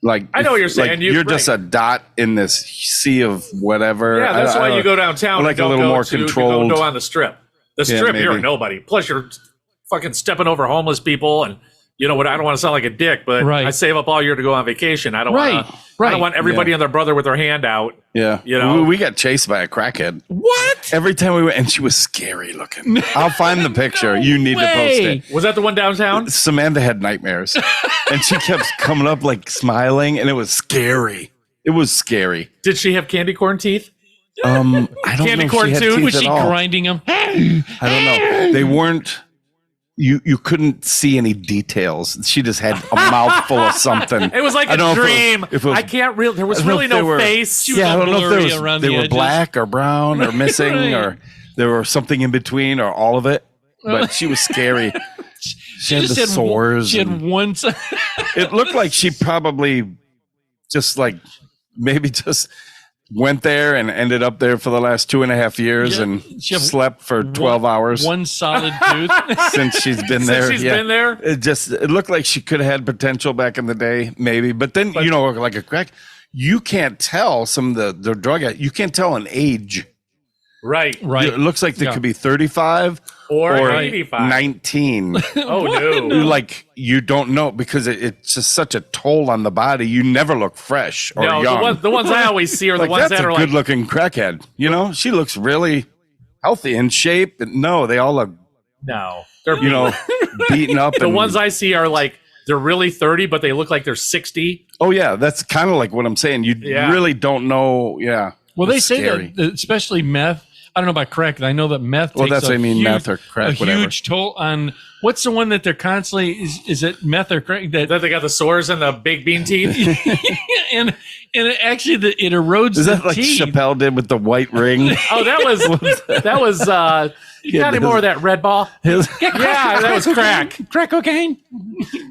Like I know what you're saying. Like, You- you're just a dot in this sea of whatever. Yeah, that's why you go downtown. I like and don't a little go more to- controlled. Don't go on the strip. The Yeah, strip, you're a maybe. nobody. Plus, you're fucking stepping over homeless people, and you know what? I don't want to sound like a dick, but Right. I save up all year to go on vacation. I don't Right, want. I right. don't want everybody and their brother with their hand out. Yeah, You know? we got chased by a crackhead What? every time we went, and she was scary looking. I'll find the picture. You need to post way. it. Was that the one downtown? Samantha had nightmares, and she kept coming up like smiling, and it was scary. It was scary. Did she have candy corn teeth? I don't Candy know if corn she had too? teeth Was at she all. grinding them? I don't know. They weren't. You couldn't see any details. She just had a mouthful of something. It was like I a don't know dream. if it was, I can't real. There was I don't know really if they no were- face. She was yeah, I all don't know if blurry there around was, they the were edges. black or brown or missing Right. or there were something in between or all of it. But she was scary. She had the Just sores. She had and one. it looked like she probably just like maybe just went there and ended up there for the last 2.5 years Yeah. and She have slept for 12 hours One solid tooth. since she's been there. She's been there. It looked like she could have had potential back in the day, maybe. But then, like a crack, you can't tell some of the drug, you can't tell an age. Right. Right. It looks like they Yeah. could be 35 Or 85. 19. Oh, no. Like, you don't know because it's just such a toll on the body. You never look fresh or No, young. the ones I always see are the Like, ones that's that a are good like, looking crackhead. You know, she looks really healthy, in shape. No, they all look, no. They're, beaten up. the and, ones I see are like, they're really 30, but they look like they're 60. oh, yeah, that's kind of like what I'm saying. You Yeah. really don't know. Yeah. Well, they It's say scary. that especially meth. I don't know about crack. I know that meth. Well, takes that's what I mean, huge, meth or crack, a whatever. huge toll on. What's the one that they're constantly? Is it meth or crack? That Then they got the sores and the big bean teeth. and it actually it erodes Is the that like teeth. Chappelle did with the white ring? Oh, that was you got any more of that red ball? Yeah, that was crack. Crack cocaine.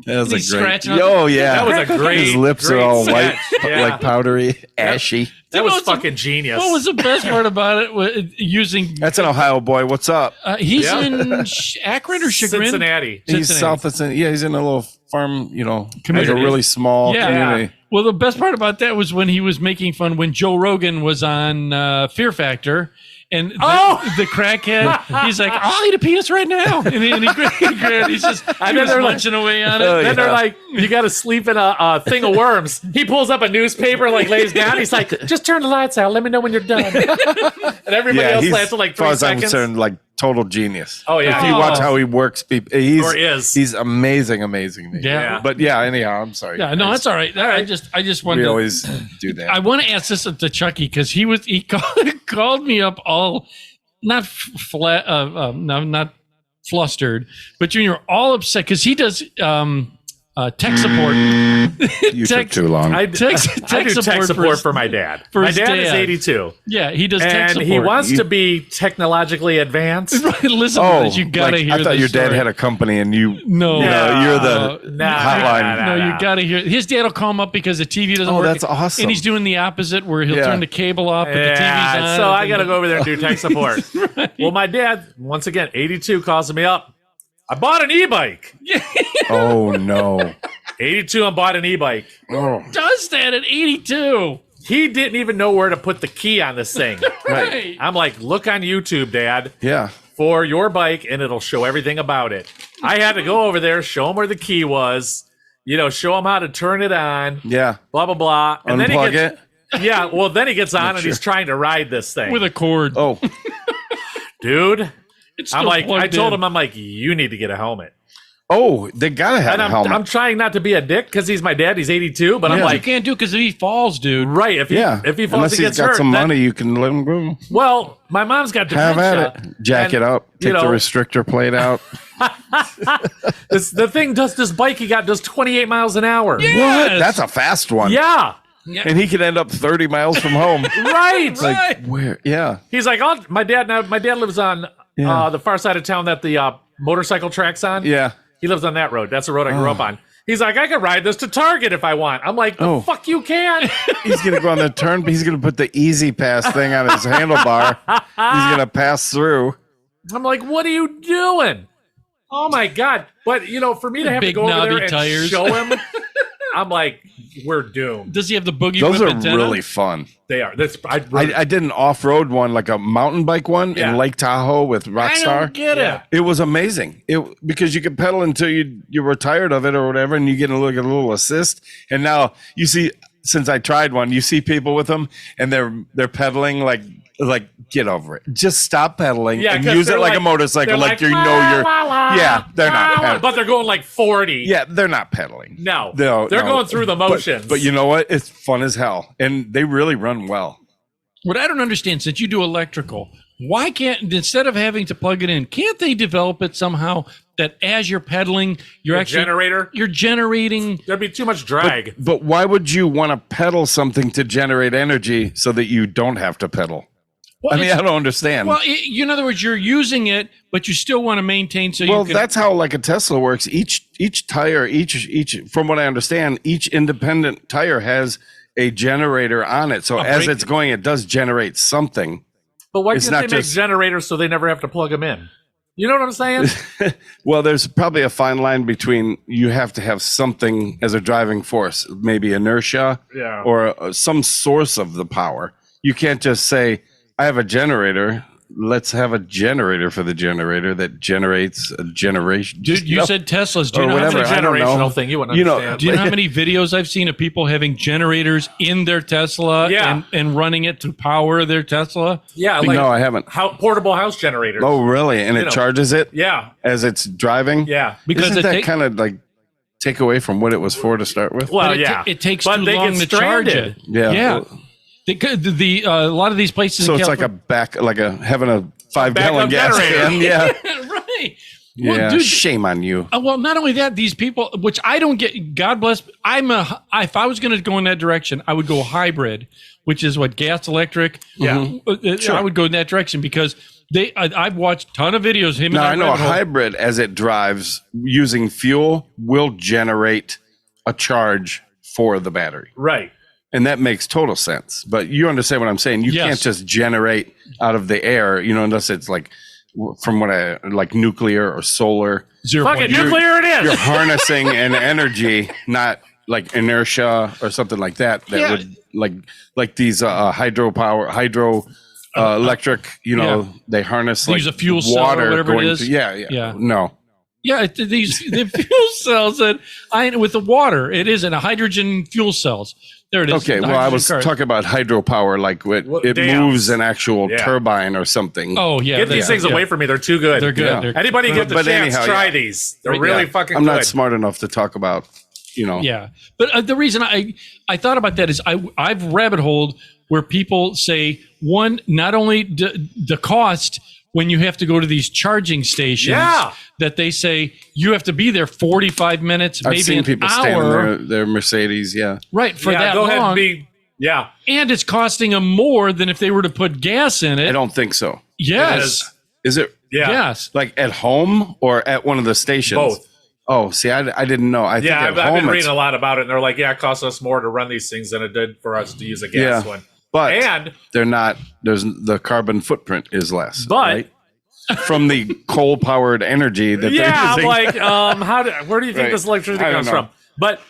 That was He's a great. scratching on- Oh, yeah. That was a great. His lips are great all white, sketch. Yeah. like powdery, ashy. That was What's the- fucking genius. What was the best part about it? Using That's an Ohio boy. What's up? he's Yeah. in Akron or Chagrin. Cincinnati? He's Cincinnati. south of Cincinnati. Yeah, he's in a little farm, like a Community. really small Yeah. community. Well, the best part about that was when he was making fun when Joe Rogan was on Fear Factor. And the crackhead, he's like, I'll eat a penis right now. And he's just munching away on it. Oh, Then they're yeah. like, you got to sleep in a thing of worms. He pulls up a newspaper, like lays down. He's like, just turn the lights out. Let me know when you're done. And everybody else he's, lasts for like as far 3 as I'm seconds. concerned, like total genius. Oh, yeah. If you watch how he works people, Is. he's amazing. Yeah. But yeah, anyhow, I'm sorry. Yeah, no, that's all right. I just wanted We to. always do that. I want to ask this to Chucky because he called me up all not flat, not flustered, but Junior all upset because he does tech support. You took too long. I Tech do tech support for my dad. My his dad is dad. 82. Yeah, he does tech And support. he wants to be technologically advanced. Listen to this. You gotta hear. I thought this your dad story. had a company and you. No, you're the hotline. No, you got to hear. His dad will call him up because the TV doesn't Oh, work. that's awesome. And he's doing the opposite where he'll Yeah. turn the cable off, but the TV's Yeah, on. so I got to go over there and do tech support. Well, my dad, once again, 82, calls me up. I bought an e-bike. Oh no. 82 and bought an e-bike. Oh. Does that at 82? He didn't even know where to put the key on this thing. Right. I'm like, look on YouTube, Dad, Yeah. for your bike, and it'll show everything about it. I had to go over there, show him where the key was, show him how to turn it on, Yeah. blah, blah, blah. And then he Unplug gets, it. Yeah, well, then he gets on and sure. he's trying to ride this thing. With a cord. Oh. Dude, It's I'm still like, I plugged told in. him, I'm like, you need to get a helmet. Oh, they gotta have And a helmet. I'm trying not to be a dick because he's my dad. He's 82, but I'm Yeah. You like, can't do it because if he falls, dude. right. If he falls, Unless he he's gets got hurt. some then- money, you can let him go. Well, my mom's got Have dementia. at it. Jack and, it up. you Take the know, restrictor plate out. the thing this bike he got does 28 miles an hour. Yes. What? That's a fast one. Yeah. And he could end up 30 miles from home. Right. Like, where? Yeah. He's like, my dad lives on the far side of town that the motorcycle track's on. Yeah. He lives on that road. That's the road I grew up on. He's like, I could ride this to Target if I want. I'm like, the fuck you can. He's going to go on the turn. He's going to put the easy pass thing on his handlebar. He's going to pass through. I'm like, what are you doing? Oh my God. But, for me to have to Big go over there knobby and tires. show him, I'm like, we're doomed. Does he have the boogie Those whip are antenna? really fun. They are. I did an off-road one, like a mountain bike one Yeah. in Lake Tahoe with I Rockstar. don't get it. Yeah. It was amazing. Because you could pedal until you were tired of it or whatever, and you get a little assist. And now you see, since I tried one, you see people with them, and they're pedaling like get over it. Just stop pedaling and 'cause use it they're like a motorcycle, they're like you know you're. Yeah, they're not pedaling. But they're going like 40. Yeah, they're not pedaling. No. They're going through the motions. But you know what? It's fun as hell, and they really run well. What I don't understand, since you do electrical, why can't, instead of having to plug it in, can't they develop it somehow that as you're pedaling, you're generating? There'd be too much drag. But why would you want to pedal something to generate energy so that you don't have to pedal? Well, I mean, I don't understand. Well, in other words, you're using it, but you still want to maintain. So Well, you can, that's how like a Tesla works. Each tire, each from what I understand, each independent tire has a generator on it. So as it's going, it does generate something. But why It's can't not they make just- generators so they never have to plug them in? You know what I'm saying? Well, there's probably a fine line between you have to have something as a driving force, maybe inertia Yeah. or some source of the power. You can't just say, I have a generator. Let's have a generator for the generator that generates a generation. Dude, you said Teslas. Do you Or know how whatever. many, It's a I don't know. generational thing. You wouldn't You know, understand. do you know how many videos I've seen of people having generators in their Tesla Yeah. and running it to power their Tesla? Yeah, like No, I haven't. portable house generators. Oh, really? And it know. charges it Yeah, as it's driving? yeah. Because Isn't it that take- kind of like take away from what it was for to start with? Well, but yeah. it takes But too they long get to charge stranded. it. Yeah. Yeah. A lot of these places So in it's like having a 5-gallon gas generator. can. Yeah. right. Yeah. Well, dude, Shame on you. well, not only that, these people, which I don't get, God bless, if I was going to go in that direction, I would go hybrid, which is what, gas electric? Yeah. I would go in that direction because I've watched a ton of videos. Him Now, I and know a Red Hole. hybrid, as it drives using fuel, will generate a charge for the battery. Right. And that makes total sense. But you understand what I'm saying. You Yes. can't just generate out of the air, unless it's like from like nuclear or solar. 0. Fucking nuclear it You're is. harnessing an energy, not like inertia or something like that. That Yeah. would like these electric, they harness They like use a fuel cell or water whatever it going is. through- Yeah. Yeah. No. Yeah, the fuel cells with the water, it isn't a hydrogen fuel cells. There it is. Okay, the well, I hydrogen was car. talking about hydropower, like it dams. moves an actual Yeah. turbine or something. Oh yeah, Get these things away from me. They're too good. They're good. Yeah. They're, Anybody get the But chance, anyhow, try yeah. these. They're Right, really Yeah. fucking I'm good. not smart enough to talk about, yeah, but the reason I thought about that is I've rabbit holed where people say one, not only the cost when you have to go to these charging stations, Yeah. that they say you have to be there 45 minutes, I've maybe seen an people stand in hour, their Mercedes, yeah. right, for Yeah, that go long. ahead and be. Yeah. And it's costing them more than if they were to put gas in it. I don't think so. Yes. It is. Is it Yeah. Yes. like at home or at one of the stations? Both. Oh, see, I didn't know. I think Yeah, at I've been home reading it's, a lot about it, and they're like, yeah, it costs us more to run these things than it did for us to use a gas Yeah. one. but And they're not. There's the carbon footprint is less, But- right? From the coal powered energy that yeah, they're I'm using. like, where do you think Right. this electricity I don't comes know. from? But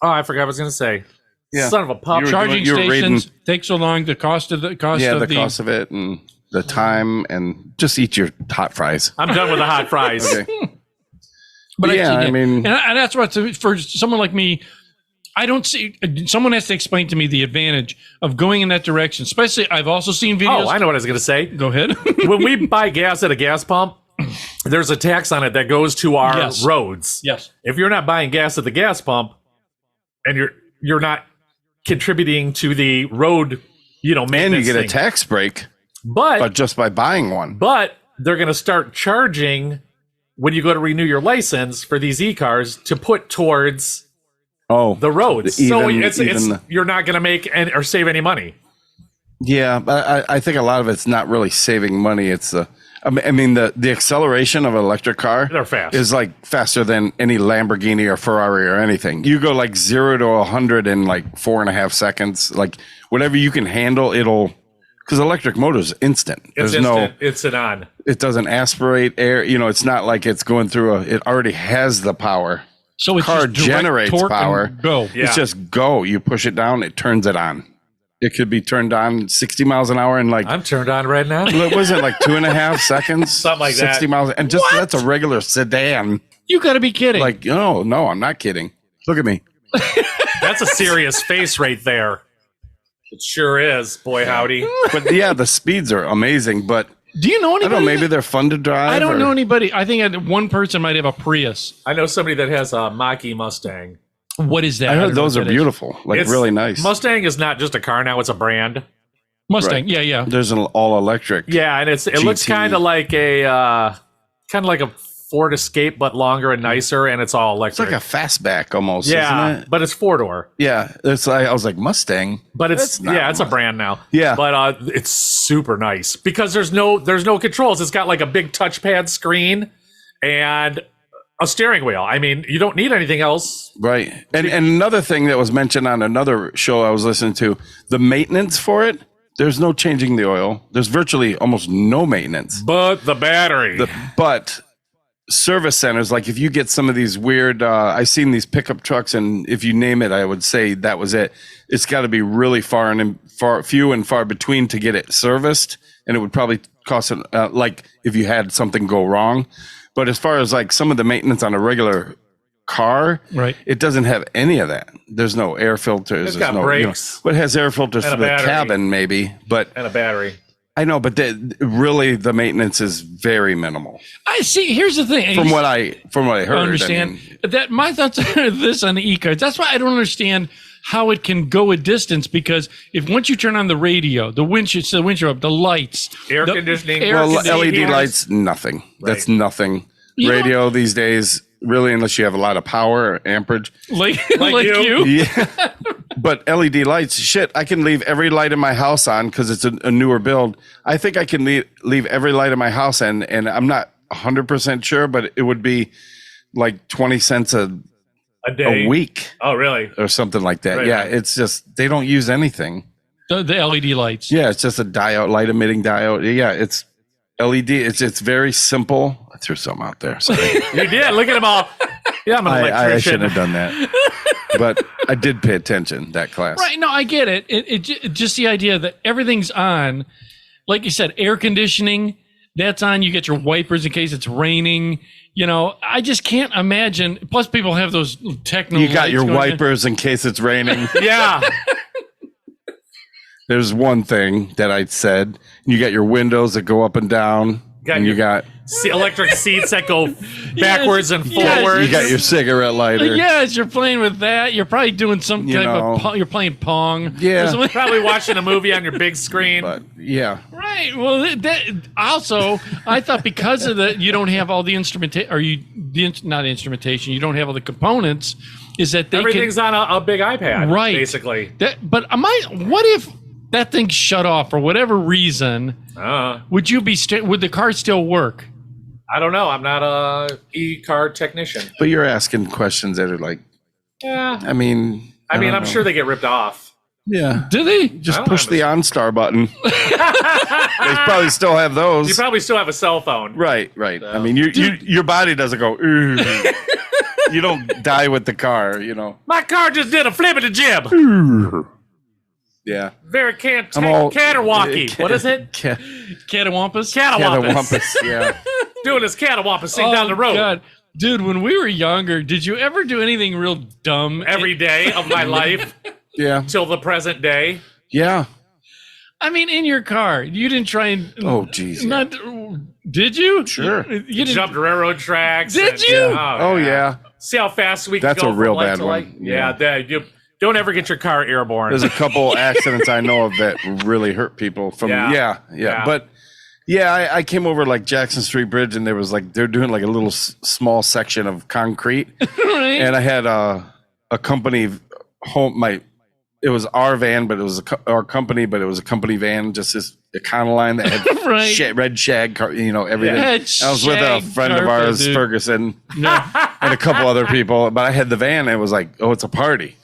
I forgot what I was going to say. Yeah. Son of a pup. You were Charging you were stations reading- take so long. The cost of the cost of it and the time, and just eat your hot fries. I'm done with the hot fries. Okay. But yeah, I mean, and that's what for someone like me, I don't see. Someone has to explain to me the advantage of going in that direction. Especially, I've also seen videos. Oh, I know what I was going to say. Go ahead. When we buy gas at a gas pump, there's a tax on it that goes to our Yes. roads. Yes. If you're not buying gas at the gas pump, and you're not contributing to the road, and maintenance you get a thing. tax break, but but just by buying one. But they're going to start charging when you go to renew your license for these e-cars to put towards Oh, the roads. So Even- it's even the- you're not going to make or save any money. yeah, but I think a lot of it's not really saving money. It's I mean the acceleration of an electric car They're fast. is like faster than any Lamborghini or Ferrari or anything. You go like 0 to 100 in like 4.5 seconds. Like whatever you can handle, because electric motors instant. It's There's instant. It's an on. it doesn't aspirate air. It's not like it's going through it already has the power. So it's Car just direct generates torque and power. Go. Yeah. It's just go. You push it down, it turns it on. It could be turned on 60 miles an hour in like I'm turned on right now. what was it, like 2.5 seconds? Something like 60 that. miles. And just that's a regular sedan. You got to be kidding. Like, no, I'm not kidding. Look at me. That's a serious face right there. It sure is, boy howdy. But yeah, the speeds are amazing. But do you know I anybody? don't know, maybe they're fun to drive. I don't or- know anybody. I think one person might have a Prius. I know somebody that has a Mach-E Mustang. What is that? I don't heard know those what are that is. beautiful. Like It's- really nice. Mustang is not just a car now; it's a brand. Mustang. Right. Yeah. There's an all electric. Yeah, and it looks GT. kind of like a Ford Escape, but longer and nicer, and it's all It's electric. like a fastback almost, yeah, isn't it? but it's 4-door. Yeah. It's like, I was like, Mustang. But it's That's not it's a brand now. Yeah. But it's super nice because there's no controls. It's got like a big touchpad screen and a steering wheel. I mean, you don't need anything else. Right. And another thing that was mentioned on another show I was listening to, the maintenance for it, there's no changing the oil. There's virtually almost no maintenance. But the battery. But service centers, like if you get some of these weird, I've seen these pickup trucks, and if you name it, I would say that was it. It's got to be really few and far between to get it serviced. And it would probably cost, like if you had something go wrong. But as far as like some of the maintenance on a regular car, right, it doesn't have any of that. There's no air filters. It's got brakes. But it has air filters for the cabin, maybe. But and a battery. I know, but really the maintenance is very minimal. I see. Here's the thing. From what I heard, I understand that my thoughts are this on the e-cards. That's why I don't understand how it can go a distance, because if once you turn on the radio, the windshield up, the lights, air conditioning, LED lights, nothing. Right. That's nothing. Radio these days, really, unless you have a lot of power or amperage, like you. Yeah. But LED lights, shit, I can leave every light in my house on because it's a newer build. I think I can leave every light in my house, and I'm not 100% sure, but it would be like 20 cents a day, a week. Oh, really? Or something like that. Right, yeah, right. It's just, they don't use anything. The LED lights. Yeah, it's just a diode, light emitting diode. Yeah, it's LED. It's very simple. I threw something out there. Sorry. You did. Look at them all. Yeah, I'm an electrician. I shouldn't have done that. But I did pay attention that class. Right. No, I get it. It just the idea that everything's on, like you said, air conditioning, that's on. You get your wipers in case it's raining. You know, I just can't imagine. Plus, people have those techno. You got your wipers in case it's raining. Yeah. There's one thing that I said. You got your windows that go up and down. You got electric seats that go backwards and forwards. You got your cigarette lighter. Yes, you're playing with that. You're probably doing some type of you're playing Pong. Yeah. Probably watching a movie on your big screen. But, yeah. Right. Well, that also, I thought because of that, you don't have all the instrumentation, or not instrumentation, you don't have all the components, is that everything's on a big iPad, right? Basically. But what if that thing shut off for whatever reason? Would the car still work? I don't know. I'm not a e-car technician. But you're asking questions that are like, yeah. I mean, I'm sure they get ripped off. Yeah. Do they? Just push the OnStar button. They probably still have those. You probably still have a cell phone. Right. So. I mean, your body doesn't go, you don't die with the car, you know. My car just did a flip at the jib. Yeah. Very caterwalkie. What is it? Catawampus? Catawampus, yeah. Doing his catawampus thing down the road. God. Dude, when we were younger, did you ever do anything real dumb? Every day of my life. Yeah. Till the present day. Yeah. I mean, in your car, you didn't try and... Oh, geez. Did you? Sure. You jumped railroad tracks. Did you? Oh, yeah. See how fast we can go. That's a real bad one. Yeah, you don't ever get your car airborne. There's a couple accidents I know of that really hurt people. Yeah. But... yeah, I came over like Jackson Street Bridge, and there was like they're doing like a little small section of concrete, right. And I had a company home. It was our van, but it was our company, but it was a company van, just this Econoline that had right. Red shag, everything. Yeah, I was with a friend of ours, dude. Ferguson, and a couple other people, but I had the van, and it was like, oh, it's a party.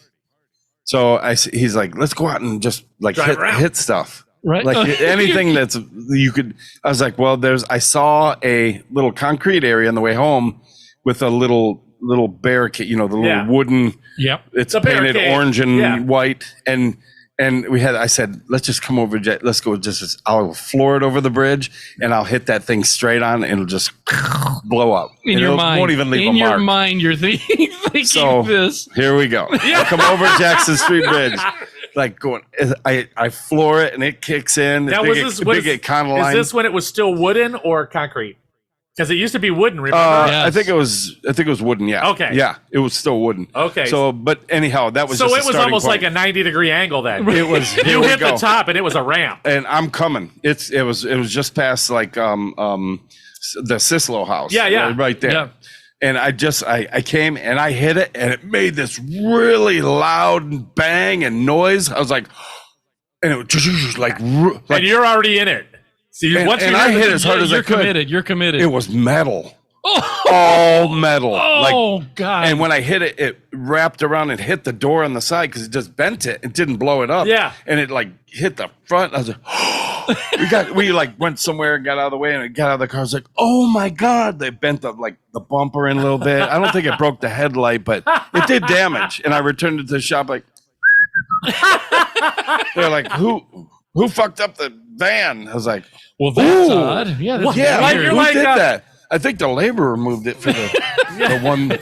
So he's like, let's go out and just like hit stuff. Right. Like anything that's you could. I was like, well, I saw a little concrete area on the way home with a little barricade, the little wooden. Yep. It's painted orange and white. And I said, let's just come over. Let's go. I'll floor it over the bridge, and I'll hit that thing straight on, and it'll just blow up. In your mind, won't even leave a mark. In your mind, you're thinking this. Here we go. I come over Jackson Street Bridge. Like going, I floor it and it kicks in. Now, Is this when it was still wooden or concrete? Because it used to be wooden. Remember? Yes. I think it was wooden. Yeah. Okay. Yeah, it was still wooden. Okay. So, but anyhow, that was so just it was almost like a 90-degree angle then. It was. You hit the top and it was a ramp. And I'm coming. It was just past like the Cicelo house. Yeah. Right there. Yeah. And I came and I hit it, and it made this really loud bang and noise. I was like, and it was just like and you're already in it. So and I hit as hard as I could. You're committed. It was metal. all metal. Oh, God. And when I hit it, it wrapped around and hit the door on the side because it just bent it. It didn't blow it up. Yeah. And it like hit the front. I was like, we like went somewhere and got out of the way, and I got out of the car. I was like, oh my God. They bent the bumper in a little bit. I don't think it broke the headlight, but it did damage. And I returned it to the shop like, they're like, who fucked up the van? I was like, well, that's ooh. odd. Yeah, that's Yeah, Like, weird. you're who like, did that? I think the laborer moved it for the one.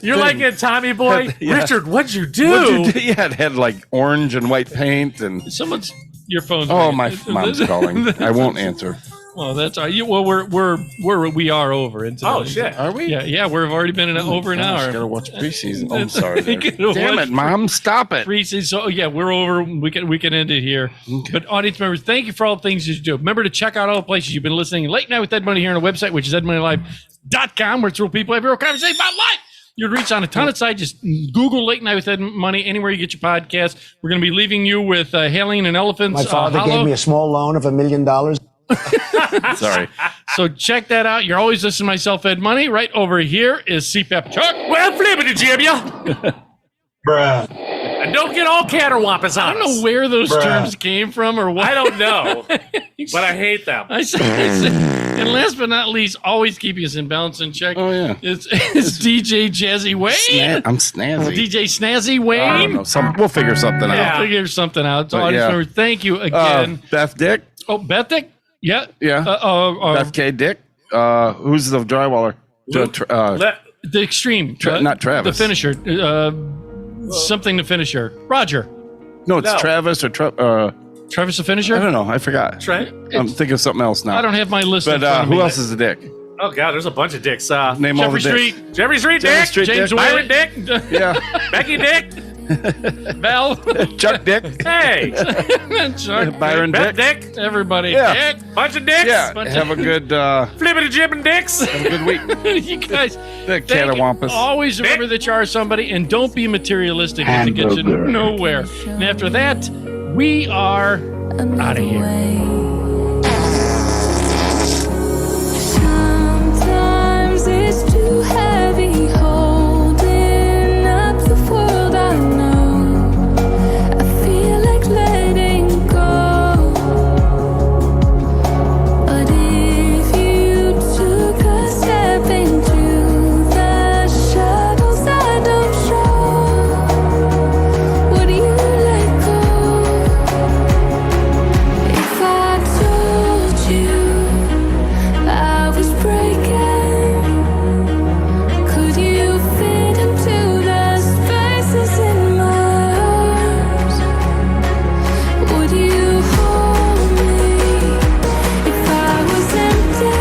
You're like in Tommy Boy. Yeah. Richard, what'd you do? What'd you do? Yeah, it had like orange and white paint and. Someone's your phone's. Oh, ringing. my mom's calling. I won't answer. Well, that's all right. Well, we are over into. Oh, shit. Are we? Yeah, we've already been in over an Gosh, hour. gotta watch preseason. Oh, I'm sorry. there. Gotta Damn watch it, Mom! Stop it. Preseason. So yeah, we're over. We can end it here. Okay. But audience members, thank you for all the things you do. Remember to check out all the places you've been listening. Late Night with Ed Money here on our website, which is edmoneylive.com, where it's real people have real conversation about life. You'd reach on a ton of sites. Just Google Late Night with Ed Money anywhere you get your podcast. We're going to be leaving you with Hailing and Elephants. My father Hollow. gave me a small loan of $1 million. Sorry. So check that out. You're always listening to myself, Ed Money. Right over here is CPAP Chuck. Well, flippity jib ya. Bruh. And don't get all catterwampus on I don't us. know where those Bruh. terms came from or what. I don't know, but I hate them. I said, and last but not least, always keeping us in balance and check. Oh, yeah. It's DJ Jazzy Wayne. I'm snazzy. DJ Snazzy Wayne. I don't know. We'll figure something Yeah. out. Figure something out. So, But, audience yeah. member, thank you again. Beth Dick. Beth Dick? Yeah. Yeah. Beth K. Dick. Who's the drywaller? Let- The Extreme. Not Travis. The finisher. Something the finisher. Roger. No, it's No. Travis or Travis the finisher? I don't know. I forgot. Trent? I'm thinking of something else now. I don't have my list. in But front of who me. else is a dick? Oh, God, there's a bunch of dicks. Name all the Jeffrey dicks. Street. Jeffrey Street Jeffrey Dick. Street James Dick. Byron Dick. Yeah. Becky Dick. Val. Chuck Dick. Hey. Chuck. Byron Beth Dick. Dick. Everybody. Yeah. Dick. Bunch of dicks. Yeah. Bunch Have a good Flippity jibbing dicks. have a good week. You guys. The thank you. catawampus. Always remember that you are somebody, and don't be materialistic because it gets you nowhere. And after that, we are out of here. Sometimes it's too heavy holding up the world I know. I feel like letting go. But if you took a step into the shadows I don't show, would you let go? If I told you I was breaking, could you fit into the spaces in my arms? Would you hold me if I was empty?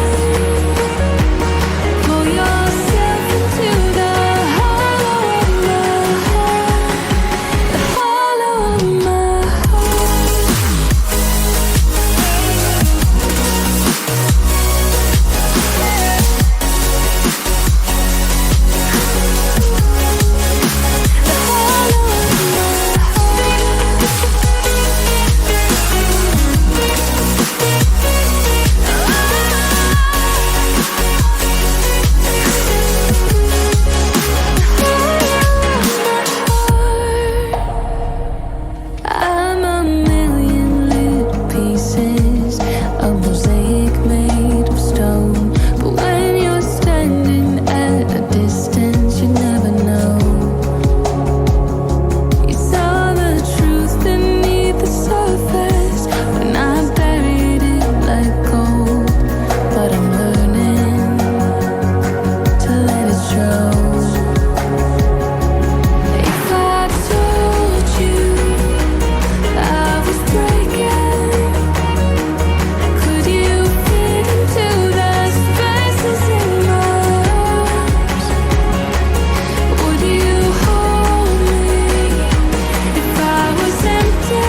Pull yourself into the hollow of my heart, the hollow of my heart. I'm a million little pieces, a mosaic made of stone. But when you're standing at a distance, you never know. You saw the truth beneath the surface when I buried it like gold. But I'm learning to let it show. If I told you I was breaking, could you fit into the spaces in my arms? Would you hold me if I was empty?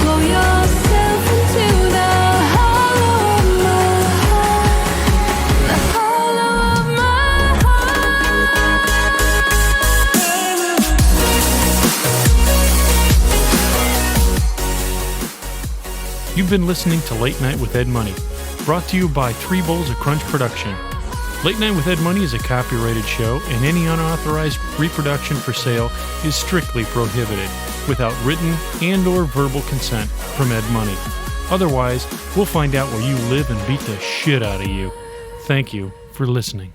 Pull yourself into the hollow of my heart, the hollow of my heart. You've been listening to Late Night with Ed Money. Brought to you by 3 Bowls of Crunch Production. Late Night with Ed Money is a copyrighted show, and any unauthorized reproduction for sale is strictly prohibited without written and or verbal consent from Ed Money. Otherwise, we'll find out where you live and beat the shit out of you. Thank you for listening.